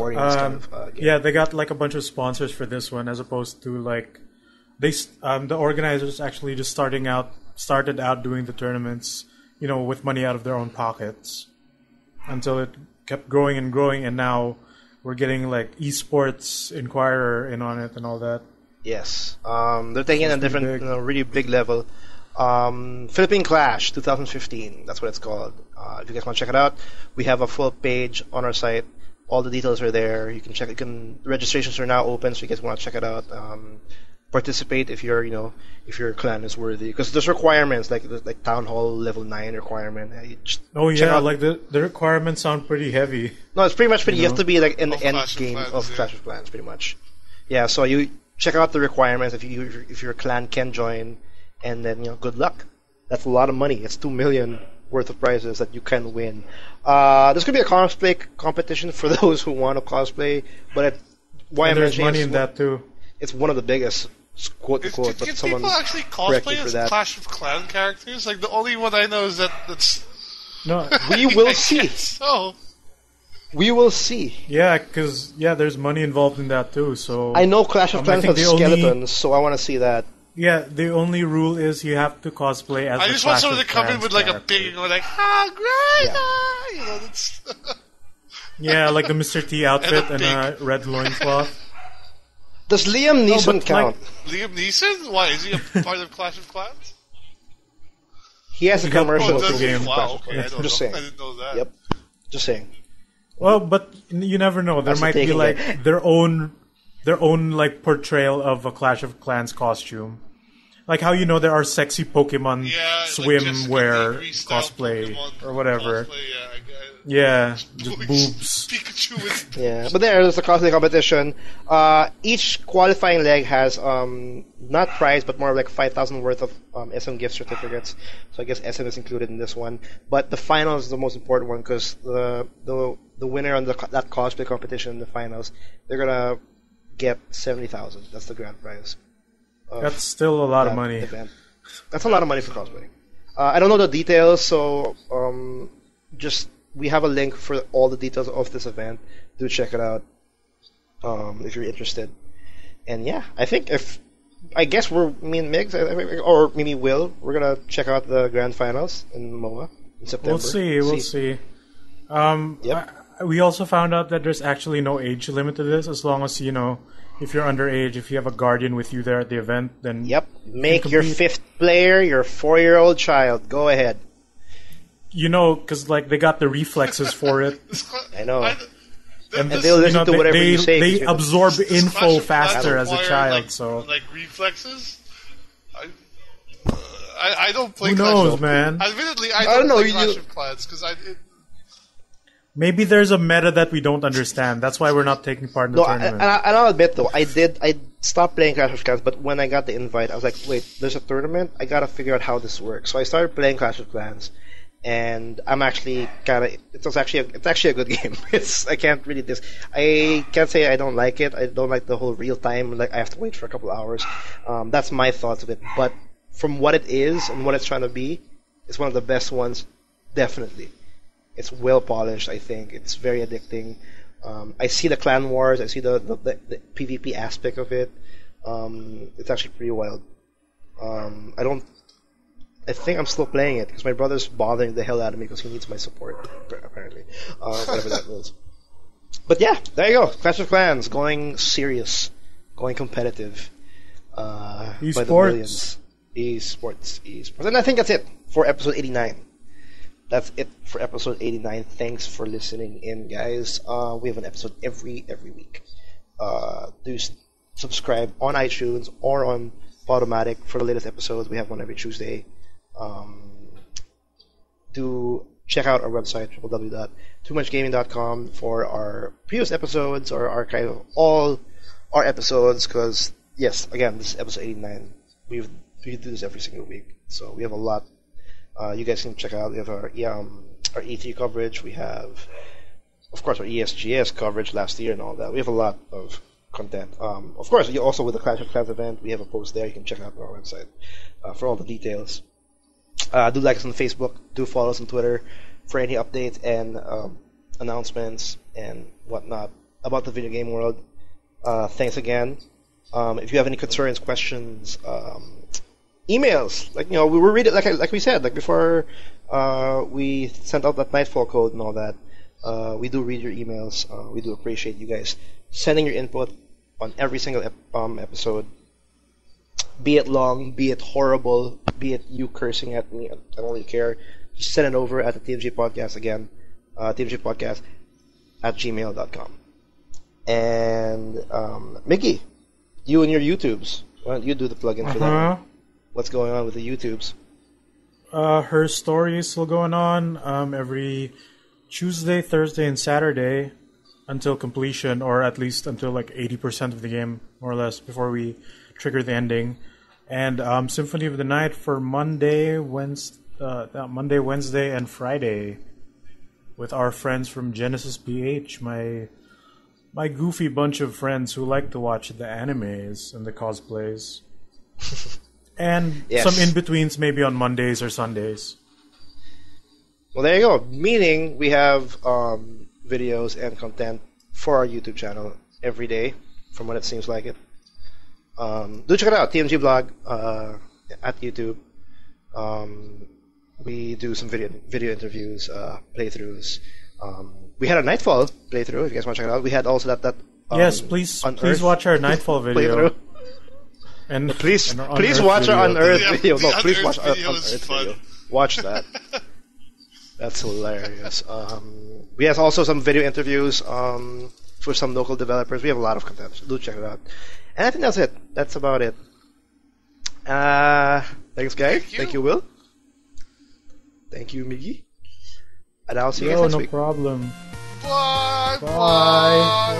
game. They got like a bunch of sponsors for this one, as opposed to like the organizers actually just started out doing the tournaments, with money out of their own pockets, until it kept growing and growing, and now we're getting like esports Inquirer in on it and all that. Yes, they're taking it a different, really big level. Philippine Clash 2015, that's what it's called. If you guys want to check it out, we have a full page on our site. All the details are there. You can check. Registrations are now open, so you guys want to check it out. Participate if your clan is worthy, because there's requirements like Town Hall level 9 requirement. Like the requirements sound pretty heavy. No, it's pretty much you have to be like in the end game of Clash of Clans, pretty much. Yeah, so you check out the requirements if your clan can join. And then, good luck. That's a lot of money. It's $2 million worth of prizes that you can win. There's going to be a cosplay competition for those who want to cosplay, but there's money in that too. It's one of the biggest, quote unquote. Can people actually cosplay as Clash of Clan characters? Like the only one I know is that's. No, we will see. So. We will see. Yeah, because there's money involved in that too. So I know Clash of Clans has skeletons, so I want to see that. Yeah, the only rule is you have to cosplay as. I just want someone to come in with like a pig and go like, great! That's. Yeah, like the Mr. T outfit and a red loincloth. Does Liam Neeson count? Liam Neeson? Why is he a part of Clash of Clans? He has a commercial for game. Wow, okay, I saying. I didn't know that. Yep. Just saying. Well, but you never know. There might be like their own like portrayal of a Clash of Clans costume. Like how there are sexy Pokemon swimwear cosplay or whatever. Just boobs. Pikachu with boobs. But there's a cosplay competition. Each qualifying leg has not prize, but more like 5,000 worth of SM gift certificates. So I guess SM is included in this one. But the finals is the most important one because the winner on that cosplay competition in the finals, they're gonna get 70,000. That's the grand prize. That's still a lot of money. Event. That's a lot of money for cosplay. I don't know the details, so we have a link for all the details of this event. Do check it out if you're interested. And I think me and Migs, or maybe Will, we're gonna check out the grand finals in MOA in September. We'll see. We also found out that there's actually no age limit to this, as long as if you're underage, if you have a guardian with you there at the event, then make your fifth player your 4-year-old child. Go ahead. Because they got the reflexes for it. I know. And they'll listen to whatever you say. They absorb info faster as a child. Like reflexes. I don't play. Who knows, man? Admittedly, I don't know Clash of Clans because Maybe there's a meta that we don't understand. That's why we're not taking part in the tournament. And I'll admit though, I stopped playing Clash of Clans, but when I got the invite, I was like, wait, there's a tournament? I gotta figure out how this works. So I started playing Clash of Clans, and I'm actually it's actually a good game. I can't say I don't like it. I don't like the whole real time, like I have to wait for a couple hours. That's my thoughts of it. But from what it is and what it's trying to be, it's one of the best ones, definitely. It's well polished, I think. It's very addicting. I see the clan wars. I see the PvP aspect of it. It's actually pretty wild. I think I'm still playing it because my brother's bothering the hell out of me because he needs my support, apparently. Whatever that means. But yeah, there you go. Clash of Clans, going serious, going competitive. By the millions. Esports. And I think that's it for episode 89. that's it for episode 89. Thanks for listening in, guys. We have an episode every week. Do subscribe on iTunes or on Podomatic for the latest episodes. We have one every Tuesday. Do check out our website, www.toomuchgaming.com, for our previous episodes or archive of all our episodes. Because yes, again, this is episode 89. We do this every single week, so we have a lot. You guys can check out. We have our E3 coverage. We have, of course, our ESGS coverage last year and all that. We have a lot of content. Of course, also with the Clash of Clans event, we have a post there. You can check out on our website for all the details. Do like us on Facebook. Do follow us on Twitter for any updates and announcements and whatnot about the video game world. Thanks again. If you have any concerns, questions, emails, we will read it like we said, like before we sent out that Nightfall code and all that. We do read your emails. We do appreciate you guys sending your input on every single episode. Be it long, be it horrible, be it you cursing at me, I don't really care. Just send it over at the TMG Podcast again. TMGpodcast@gmail.com. And Mickey, you and your YouTubes. Why don't you do the plug-in for that? What's going on with the YouTubes? Her story is still going on every Tuesday, Thursday, and Saturday until completion, or at least until like 80% of the game, more or less, before we trigger the ending. And Symphony of the Night for Monday, Wednesday, and Friday with our friends from Genesis PH, my goofy bunch of friends who like to watch the animes and the cosplays. And some in-betweens maybe on Mondays or Sundays. Well, there you go. Meaning we have videos and content for our YouTube channel every day, from what it seems like it. Do check it out, TMG Blog at YouTube. We do some video interviews, playthroughs. We had a Nightfall playthrough, if you guys want to check it out. We had also that yes, please watch our Nightfall video. And please watch our Unearthed video. No, please watch our Unearthed video. Watch that. That's hilarious. We have also some video interviews for some local developers. We have a lot of content, so do check it out. And I think that's it. That's about it. Thanks, guys. Thank you, Will. Thank you, Miggy. And I'll see you guys next week. No problem. Bye. Bye.